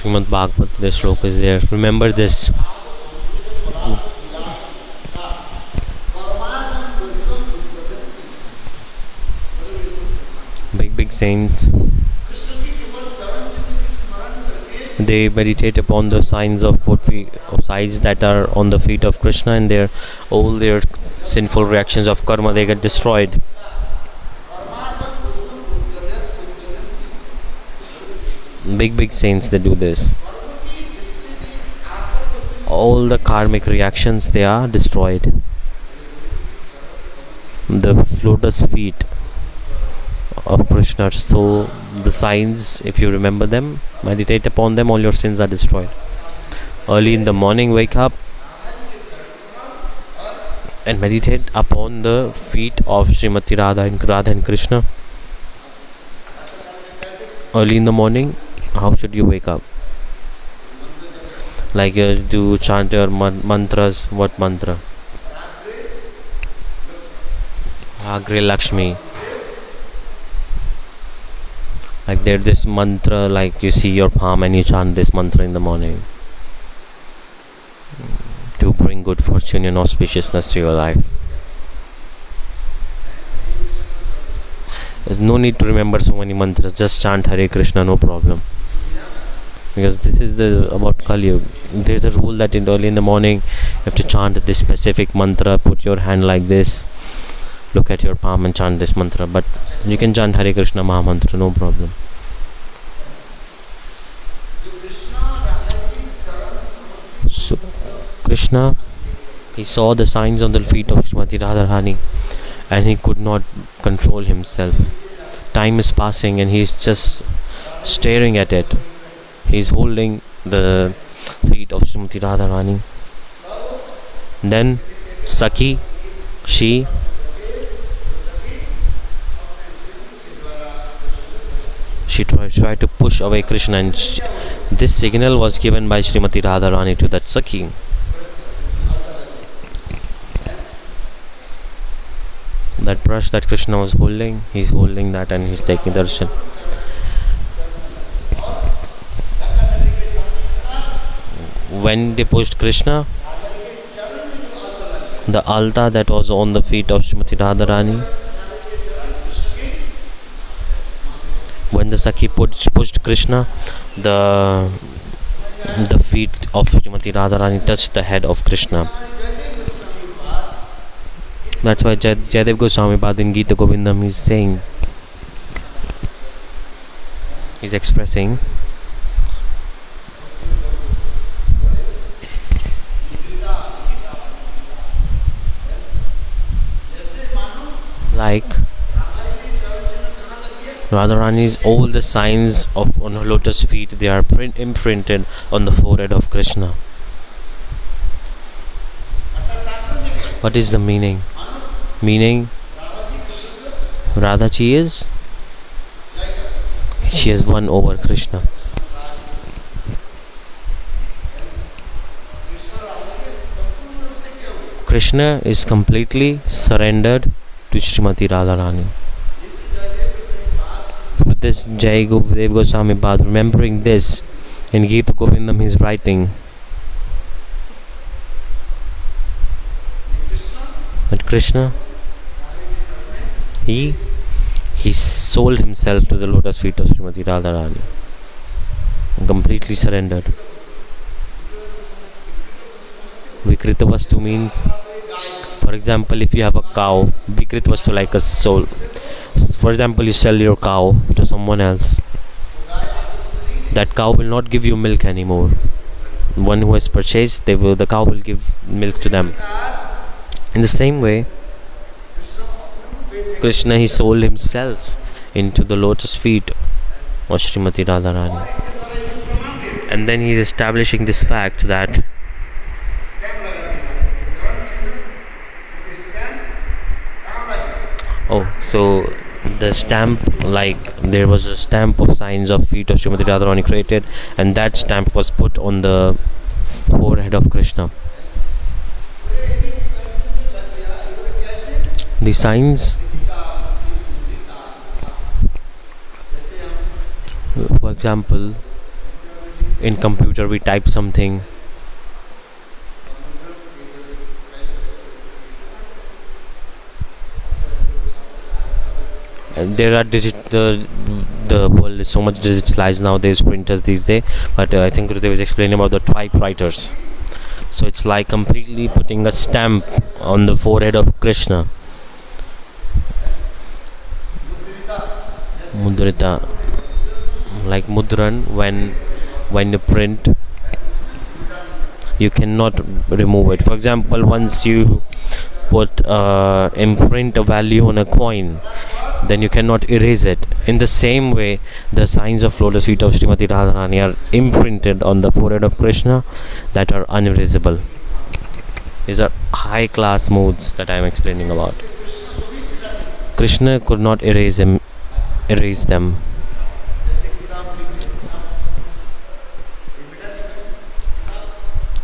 Srimad Bhagavad, the shloka is there. Remember this. Big saints, they meditate upon the signs of signs that are on the feet of Krishna, and all their sinful reactions of karma, they get destroyed. Big saints, they do this. All the karmic reactions, they are destroyed. The lotus feet of Krishna. So the signs, if you remember them, meditate upon them, all your sins are destroyed. Early in the morning, wake up and meditate upon the feet of Srimati Radha and Krishna. Early in the morning, how should you wake up? Like to chant your mantras. What mantra? Agre Lakshmi. Like there's this mantra, like you see your palm and you chant this mantra in the morning to bring good fortune and auspiciousness to your life. There's no need to remember so many mantras, just chant Hare Krishna, no problem. Because this is about Kali Yuga. There's a rule that early in the morning you have to chant this specific mantra, put your hand like this, look at your palm and chant this mantra. But you can chant Hare Krishna Mahamantra, no problem. So Krishna, he saw the signs on the feet of Srimati Radharani and he could not control himself. Time is passing and he's just staring at it. He's holding the feet of Srimati Radharani. Then Sakhi, she tried to push away Krishna, and this signal was given by Srimati Radharani to that Sakhi. That brush that Krishna was holding, he's holding that and he's taking darshan. When they pushed Krishna, the alta that was on the feet of Srimati Radharani, when the Sakhi pushed Krishna, the feet of Srimati Radharani touched the head of Krishna. That's why Jayadev Goswami Pad in Gita Govindam is saying, he's expressing, Like Radharani's all the signs of on her lotus feet, they are imprinted on the forehead of Krishna. What is the meaning? Meaning, Radhaji is, she has won over Krishna. Krishna is completely surrendered to Srimati Radharani. With this Jai Gurudev Goswami Pad, remembering this, in Gita Govindam he is writing that Krishna, he sold himself to the lotus feet of Srimati Radharani and completely surrendered. Vikrita Vastu means, for example, if you have a cow, Vikrita Vastu like a soul. For example, you sell your cow to someone else. That cow will not give you milk anymore. One who has purchased, the cow will give milk to them. In the same way, Krishna, he sold himself into the lotus feet of Srimati Radharani. And then he is establishing this fact that so the stamp, like there was a stamp of signs of feet of Srimati Radharani created, and that stamp was put on the forehead of Krishna. The signs, for example, in computer we type something, there are the world is so much digitalized nowadays, printers these days, but I think Gurudev is explaining about the typewriters. So it's like completely putting a stamp on the forehead of Krishna. Mudrita, like mudran, when you print, you cannot remove it. For example, once you put imprint a value on a coin, then you cannot erase it. In the same way, the signs of lotus feet of Srimati Radharani are imprinted on the forehead of Krishna that are unerasable. These are high class modes that I am explaining about. Krishna could not erase them.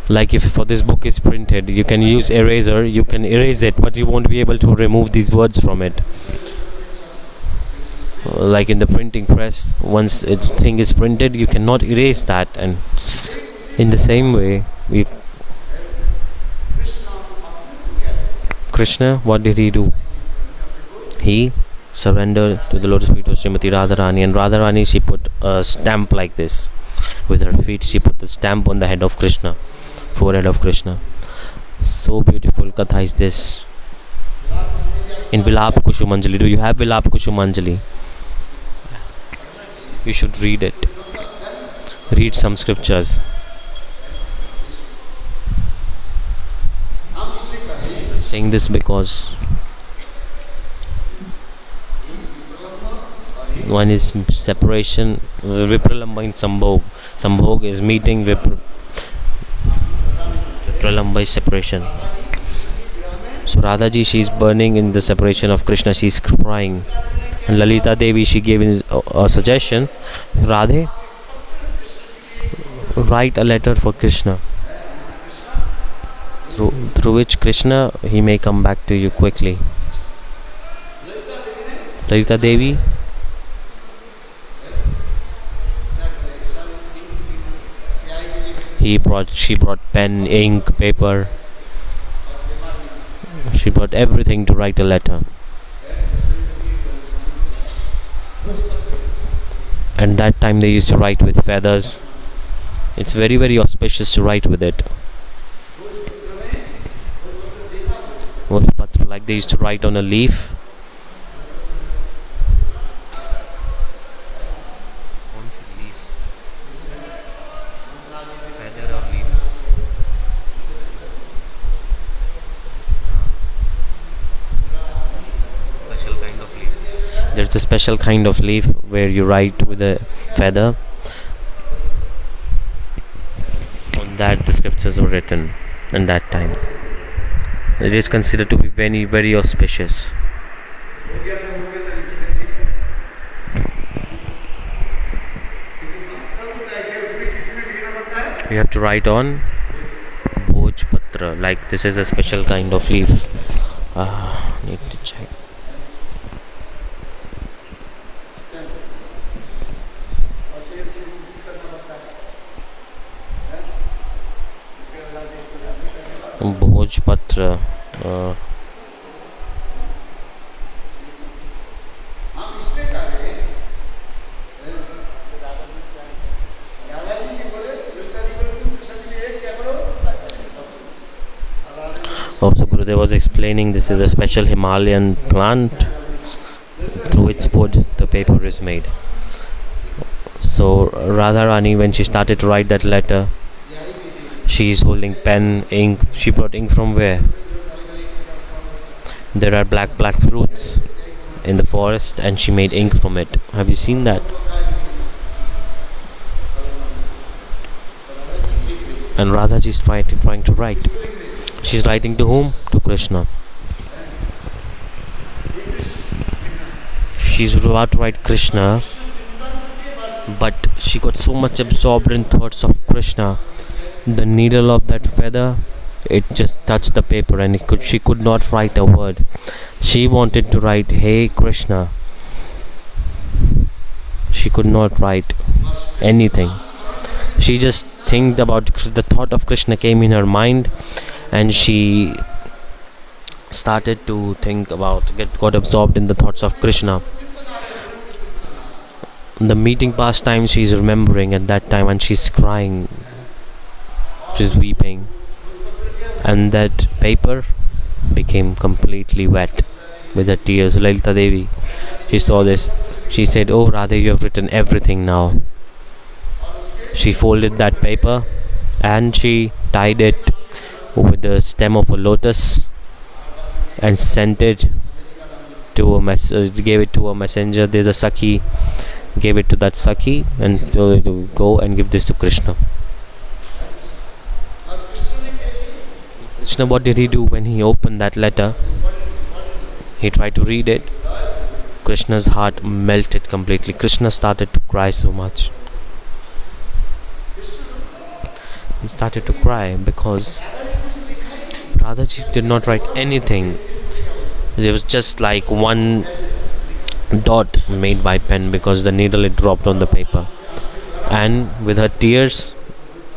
Like if for this book is printed, you can use eraser, you can erase it, but you won't be able to remove these words from it. Like in the printing press, once a thing is printed, you cannot erase that. And in the same way, Krishna, what did he do? He surrendered to the lotus feet of Srimati Radharani, and Radharani, she put a stamp like this with her feet. She put the stamp on the head of Krishna, forehead of Krishna. So beautiful katha is this. In Vilap Kushumanjali, do you have Vilap Kushumanjali? You should read it. Read some scriptures. I'm saying this because one is separation, Vipralamba in Sambhog. Sambhog is meeting, Vipralamba is separation. So Radhaji, she is burning in the separation of Krishna, she is crying. And Lalita Devi, she gave a suggestion, Radhe, write a letter for Krishna, through which Krishna, he may come back to you quickly. Lalita Devi, she brought pen, ink, paper. She brought everything to write a letter. And that time they used to write with feathers. It's very, very auspicious to write with it. Like they used to write on a leaf. Feather or leaf. There's a special kind of leaf where you write with a feather. On that the scriptures were written in that time. It is considered to be very, very auspicious. You have to write on Bhojpatra, like this is a special kind of leaf. Need to check. Bhojpatra. Also, Gurudev was explaining this is a special Himalayan plant. Through its wood, the paper is made. So, Radharani, when she started to write that letter, she is holding pen, ink. She brought ink from where? There are black fruits in the forest, and she made ink from it. Have you seen that? And Radhaji is trying to write. She's writing to whom? To Krishna. She's about to write Krishna, but she got so much absorbed in thoughts of Krishna. The needle of that feather, it just touched the paper, and she could not write a word. She wanted to write, "Hey Krishna." She could not write anything. She just the thought of Krishna came in her mind, and she started to got absorbed in the thoughts of Krishna. The meeting past time she's remembering at that time, and she's crying, she's weeping, and that paper became completely wet with her tears. Lalita Devi, she saw this. She said, "Oh Radha, you have written everything now." She folded that paper and she tied it with the stem of a lotus and sent it to gave it to a messenger. There's a Sakhi, gave it to that Sakhi, and so to go and give this to Krishna. Krishna, what did he do when he opened that letter? He tried to read it. Krishna's heart melted completely. Krishna started to cry so much. He started to cry because Radhaji did not write anything. There was just like one dot made by pen because the needle had dropped on the paper. And with her tears,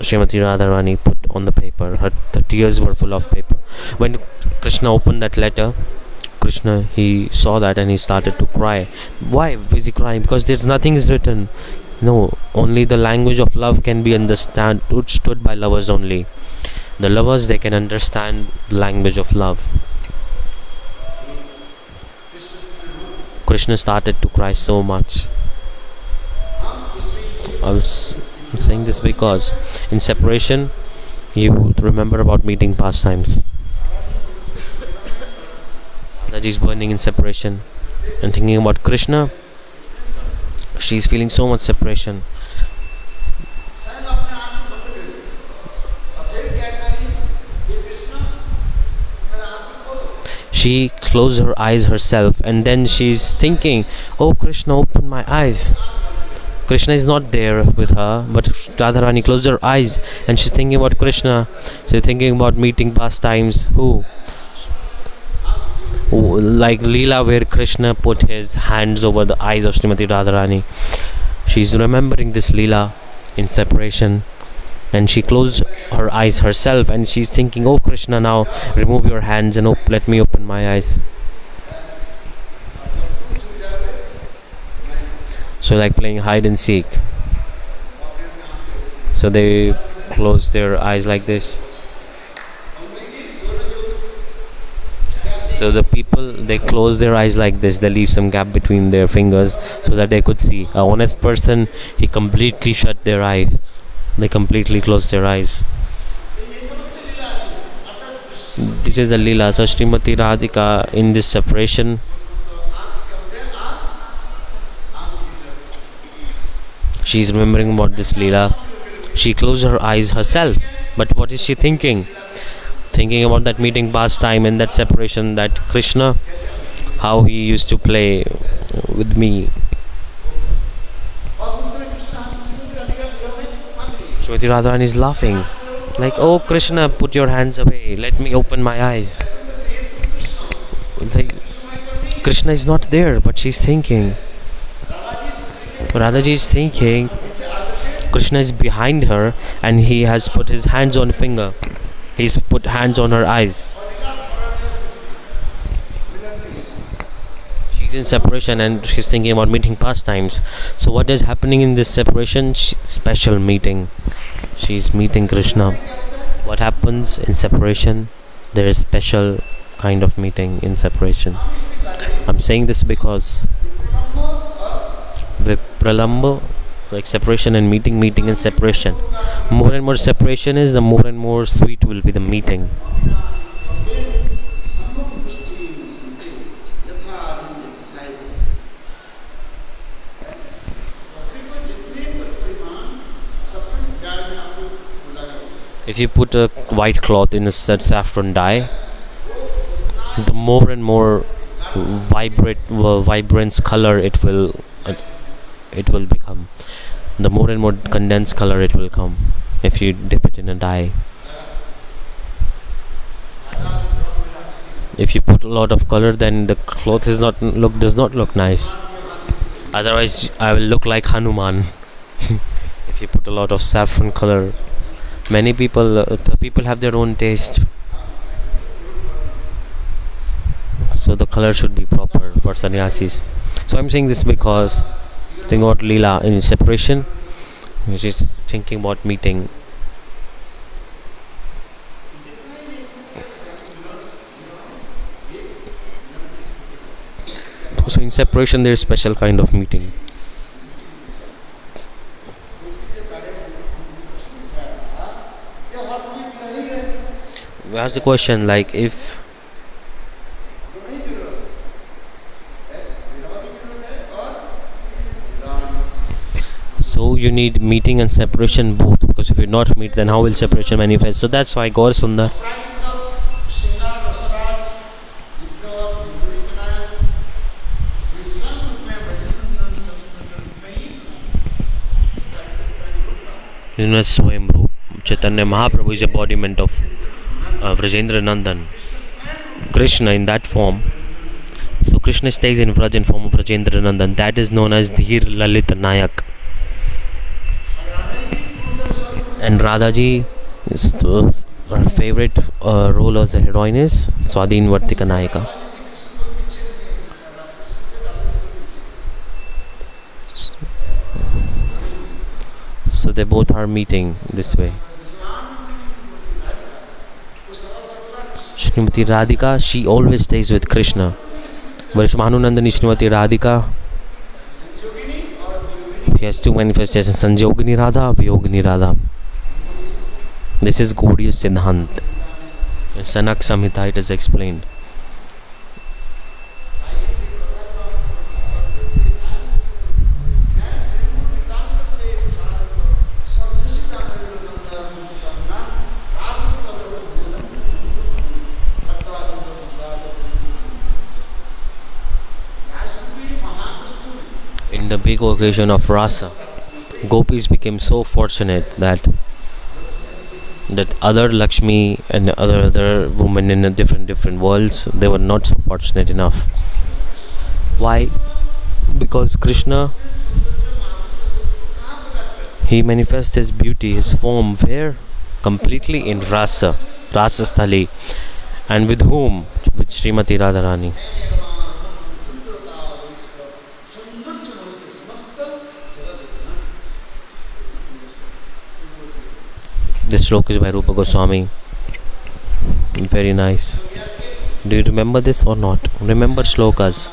Srimati Radharani put on the paper. The tears were full of paper. When Krishna opened that letter, Krishna, he saw that and he started to cry. Why is he crying? Because there's nothing is written. No, only the language of love can be understood by lovers only. The lovers, they can understand the language of love. Krishna started to cry so much. I'm saying this because in separation, you remember about meeting pastimes. Radhaji is burning in separation and thinking about Krishna. She's feeling so much separation. She closed her eyes herself, and then she's thinking, "Oh Krishna, open my eyes." Krishna is not there with her, but Radharani closed her eyes and she's thinking about Krishna. She's thinking about meeting pastimes. Who? Like Lila, where Krishna put his hands over the eyes of Srimati Radharani. She's remembering this Lila in separation, and she closed her eyes herself and she's thinking, "Oh Krishna, now remove your hands and let me open my eyes." So like playing hide and seek. So they close their eyes like this. So the people, they close their eyes like this. They leave some gap between their fingers so that they could see. A honest person, he completely shut their eyes. They completely closed their eyes. This is the Lila. So Srimati Radhika, in this separation, she's remembering about this Lila. She closed her eyes herself. But what is she thinking? Thinking about that meeting past time and that separation, that Krishna, how he used to play with me. Srimati Radharani is laughing. Like, oh Krishna, put your hands away. Let me open my eyes. Like, Krishna is not there, but she's thinking. Radhaji is thinking. Krishna is behind her and he has put his hands on finger. He's put hands on her eyes. She's in separation and she's thinking about meeting pastimes. So what is happening in this separation? Special meeting. She's meeting Krishna. What happens in separation? There is special kind of meeting in separation. I'm saying this because with pralamba, like separation and meeting, meeting and separation, more and more separation is, the more and more sweet will be the meeting. If you put a white cloth in a saffron dye, the more and more vibrant color it will become. The more and more condensed color it will come if you dip it in a dye. If you put a lot of color, then the cloth does not look nice. Otherwise, I will look like Hanuman. If you put a lot of saffron color, many people have their own taste. So the color should be proper for sannyasis. So I'm saying this because think about Lila in separation, which is thinking about meeting. So in separation there is special kind of meeting. We ask the question, like, if so you need meeting and separation both, because if you not meet, then how will separation manifest? So that's why Gaur Sundar Swayambhu. Caitanya Mahaprabhu is embodiment of Vrajendra Nandan, Krishna in that form. So Krishna stays in Vraj in form of Vrajendra Nandan. That is known as Dhir Lalit Nayak. And Radhaji is her favorite role as a heroine is Swadhin Vartika Nayika. So they both are meeting this way. Srimati Radhika, she always stays with Krishna. Mahanunandani Srimati Radhika, he has two manifestations, Sanjogini Radha, Vyogini Radha. This is Gaudiya Siddhant. In Sanak Samhita it is explained. In the big occasion of rasa, gopis became so fortunate that other Lakshmi and other women in a different worlds, they were not so fortunate enough. Why? Because Krishna, he manifests his beauty, his form, where? Completely in rasa sthali. And with whom? With Srimati Radharani. This sloka is by Rupa Goswami. Very nice. Do you remember this or not? Remember slokas.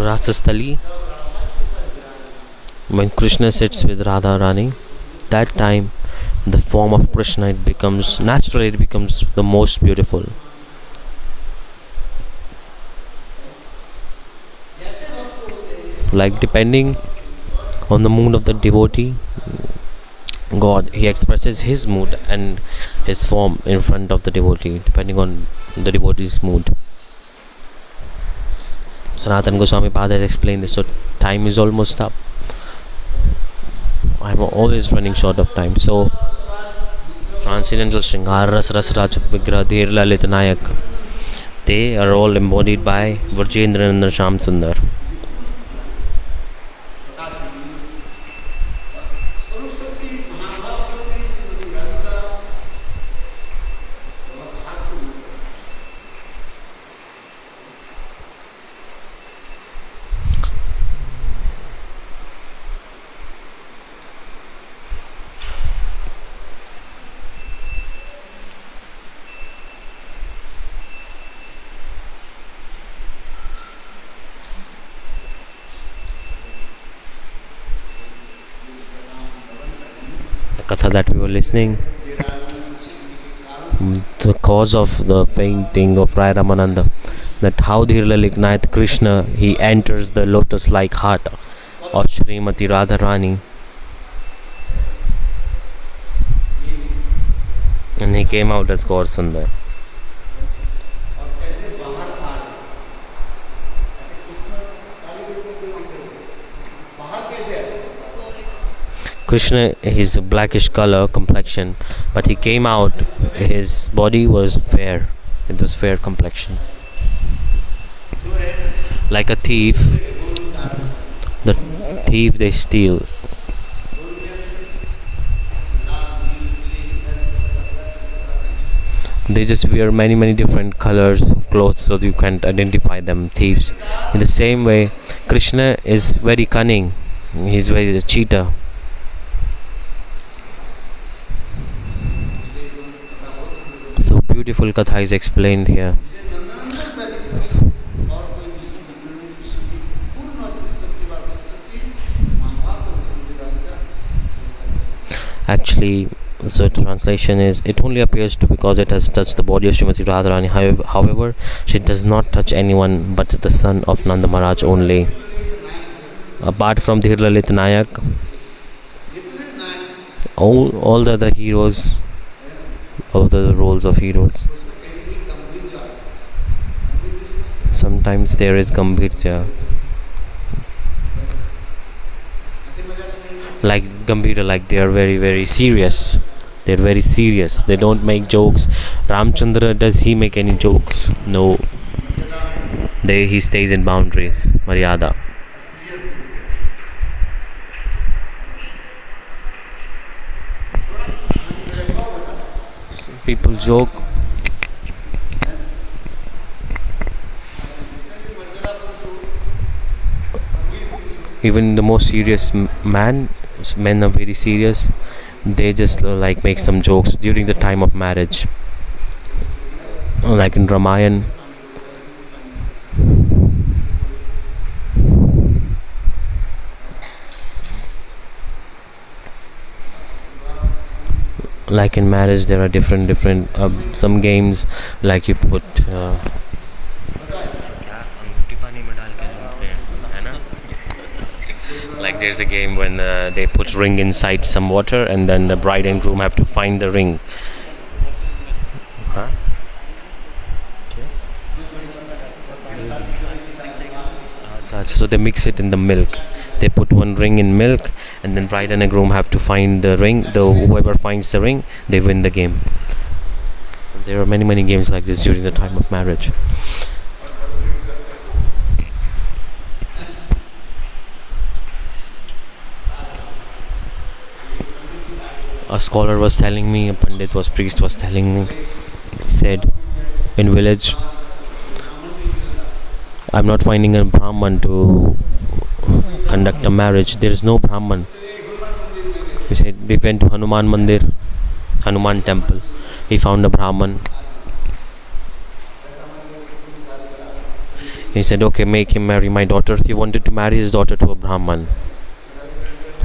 Rasastali, when Krishna sits with Radharani, that time the form of Krishna, it becomes naturally, it becomes the most beautiful. Like depending on the mood of the devotee, God, he expresses his mood and his form in front of the devotee, depending on the devotee's mood. Sanatana Goswami Pad has explained this, so time is almost up. I'm always running short of time. So, transcendental Shringar, rasa-raja-mahabhava, Dhir Lalit Nayak, they are all embodied by Vrjendrananda Sham Sundar. Katha that we were listening, the cause of the fainting of Raya Ramananda, that how Dhirlaliknath Krishna, he enters the lotus like heart of Srimati Radharani, and he came out as Gaur Sundar. Krishna is a blackish color complexion, but he came out, his body was fair, it was fair complexion. Like a thief, the thief they steal. They just wear many different colors of clothes so you can't identify them, thieves. In the same way, Krishna is very cunning, he's very a cheater. So beautiful katha is explained here. Actually, so translation is, it only appears to because it has touched the body of Srimati Radharani. However, she does not touch anyone but the son of Nanda Maharaj only. Apart from Dhir Lalit Nayak, all the other heroes, all the roles of heroes, sometimes there is Gambhirja, like Gambhira, like they are very serious. They're very serious, they don't make jokes. Ramchandra, does he make any jokes? No, he stays in boundaries, Maryada. People joke. Even the most serious men are very serious. They just like make some jokes during the time of marriage, like in Ramayana. Like in marriage there are different some games, like you put like there's a game when they put ring inside some water and then the bride and groom have to find the ring. So they mix it in the milk. They put one ring in milk and then bride and a groom have to find the ring. Whoever finds the ring, they win the game. So there are many games like this during the time of marriage. A scholar was telling me, a priest was telling me, he said, in village, I'm not finding a Brahman to conduct a marriage. There is no Brahman. He said they went to Hanuman Mandir, Hanuman temple. He found a Brahman. He said, okay, make him marry my daughter. He wanted to marry his daughter to a Brahman.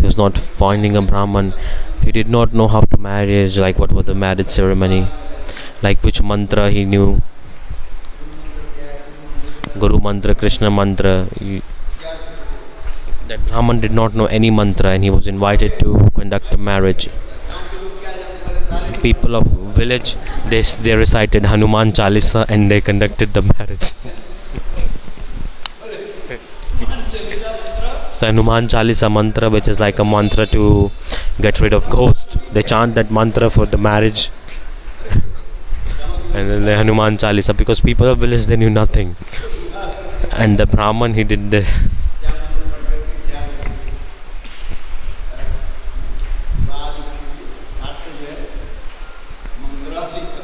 He was not finding a Brahman. He did not know how to marriage, like what was the marriage ceremony, like which mantra he knew. Guru mantra, Krishna mantra. That Brahman did not know any mantra, and he was invited to conduct a marriage. People of village, they recited Hanuman Chalisa and they conducted the marriage. So Hanuman Chalisa mantra, which is like a mantra to get rid of ghosts, they chant that mantra for the marriage. And then the Hanuman Chalisa, because people of village, they knew nothing. And the Brahman, he did this.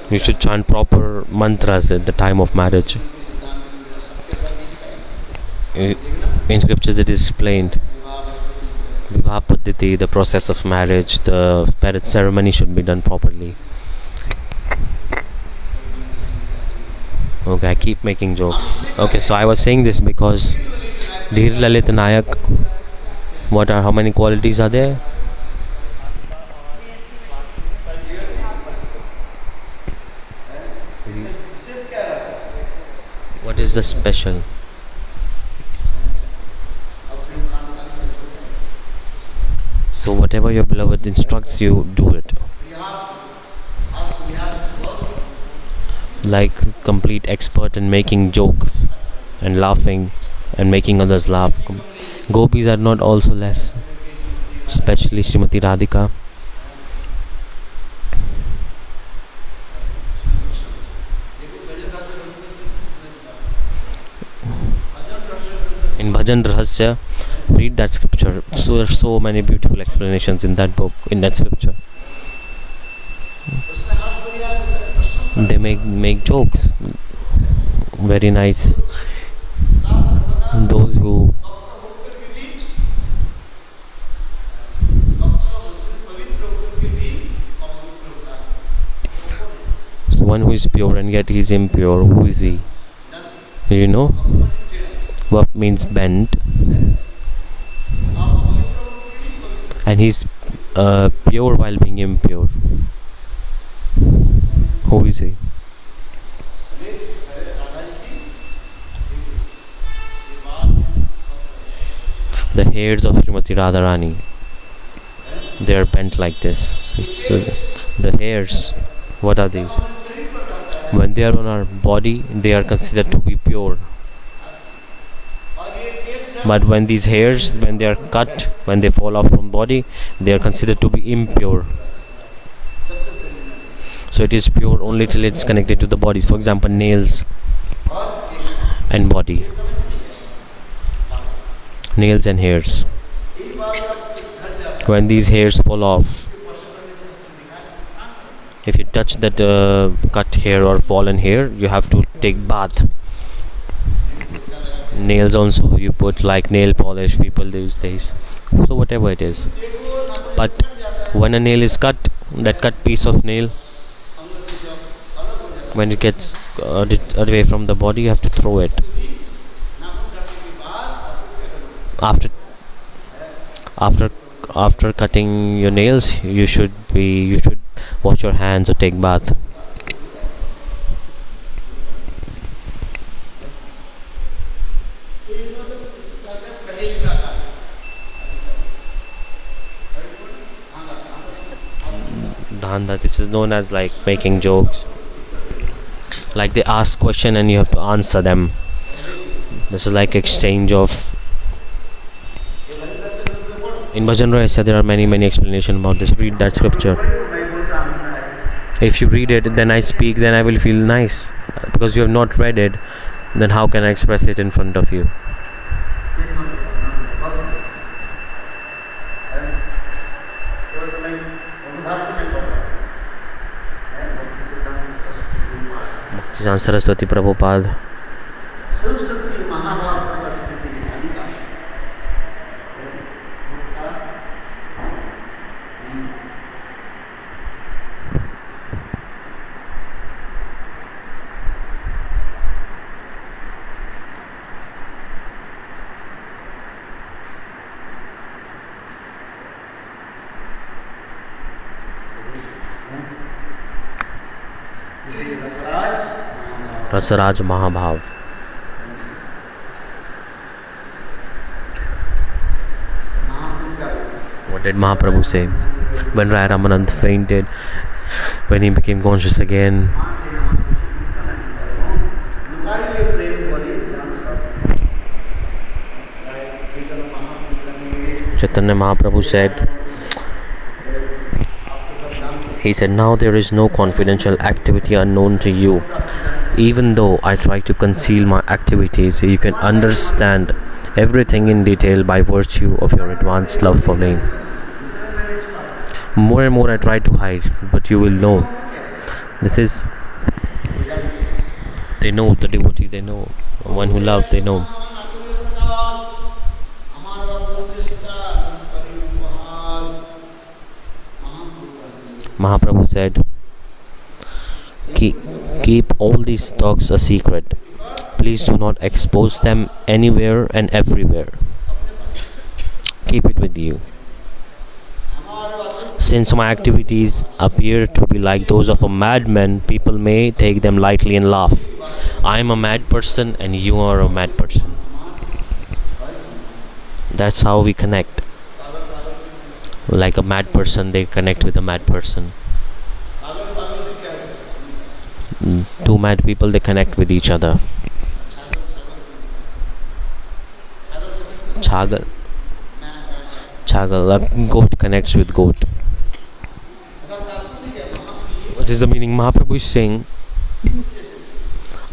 You should chant proper mantras at the time of marriage. In scriptures it is explained, Vivaha Paddhati, the process of marriage, the marriage ceremony should be done properly. Okay, I keep making jokes. Okay, so I was saying this because Dhir Lalit Nayak, how many qualities are there? What is the special? So whatever your beloved instructs you, do it. Like complete expert in making jokes and laughing and making others laugh. Gopis are not also less, especially Srimati Radhika. In Bhajan Rahasya, read that scripture. So there are so many beautiful explanations in that book, in that scripture. They make jokes. Very nice. Those who so one who is pure and yet he is impure, who is he? You know? Vap means bent, and he's pure while being impure. Who is he? The hairs of Srimati Radharani, they are bent like this. So the hairs, what are these? When they are on our body, they are considered to be pure. But when these hairs, when they are cut, when they fall off from body, they are considered to be impure. So it is pure only till it's connected to the bodies. For example, nails and body. Nails and hairs. When these hairs fall off, if you touch that cut hair or fallen hair, you have to take bath. Nails also, you put like nail polish, people these days. So whatever it is. But when a nail is cut, that cut piece of nail, when it gets away from the body, you have to throw it. After cutting your nails, you should wash your hands or take bath. Dhanda, this is known as like making jokes. Like they ask question and you have to answer them. This is like exchange of. In Bhajan Rahasya there are many explanations about this. Read that scripture. If you read it, then I speak, then I will feel nice. Because you have not read it, then how can I express it in front of you? Saraswati Prabhupada. rasa-raja-mahabhava. What did Mahaprabhu say? When Raya Ramananda fainted, when he became conscious again, Caitanya Mahaprabhu said, he said, now there is no confidential activity unknown to you. Even though I try to conceal my activities, you can understand everything in detail by virtue of your advanced love for me. More and more I try to hide, but you will know. This is, they know, the devotee, they know, the one who loves, they know. Mahaprabhu said, keep all these talks a secret. Please do not expose them anywhere and everywhere. Keep it with you. Since my activities appear to be like those of a madman, people may take them lightly and laugh. I am a mad person and you are a mad person. That's how we connect. Like a mad person, they connect with a mad person. Two mad people, they connect with each other. Chagal, a goat connects with goat. What is the meaning? Mahaprabhu is saying,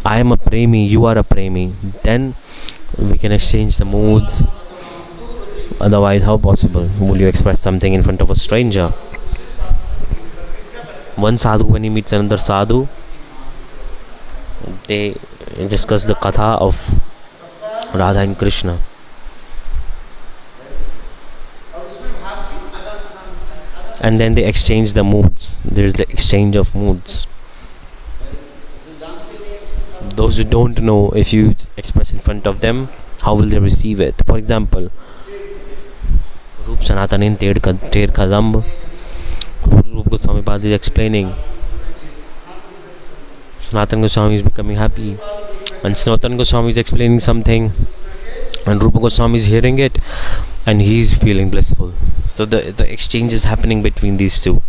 I am a premi, you are a premi. Then we can exchange the moods. Otherwise, how possible will you express something in front of a stranger? One sadhu, when he meets another sadhu, they discuss the katha of Radha and Krsna. And then they exchange the moods. There is the exchange of moods. Those who don't know, if you express in front of them, how will they receive it? For example, Rup Sanatanin Ter Kadamb, Rup Goswami Pad is explaining. Sanatan Goswami is becoming happy. And Sanatan Goswami is explaining something. And Rupa Goswami is hearing it. And he is feeling blissful. So the exchange is happening between these two.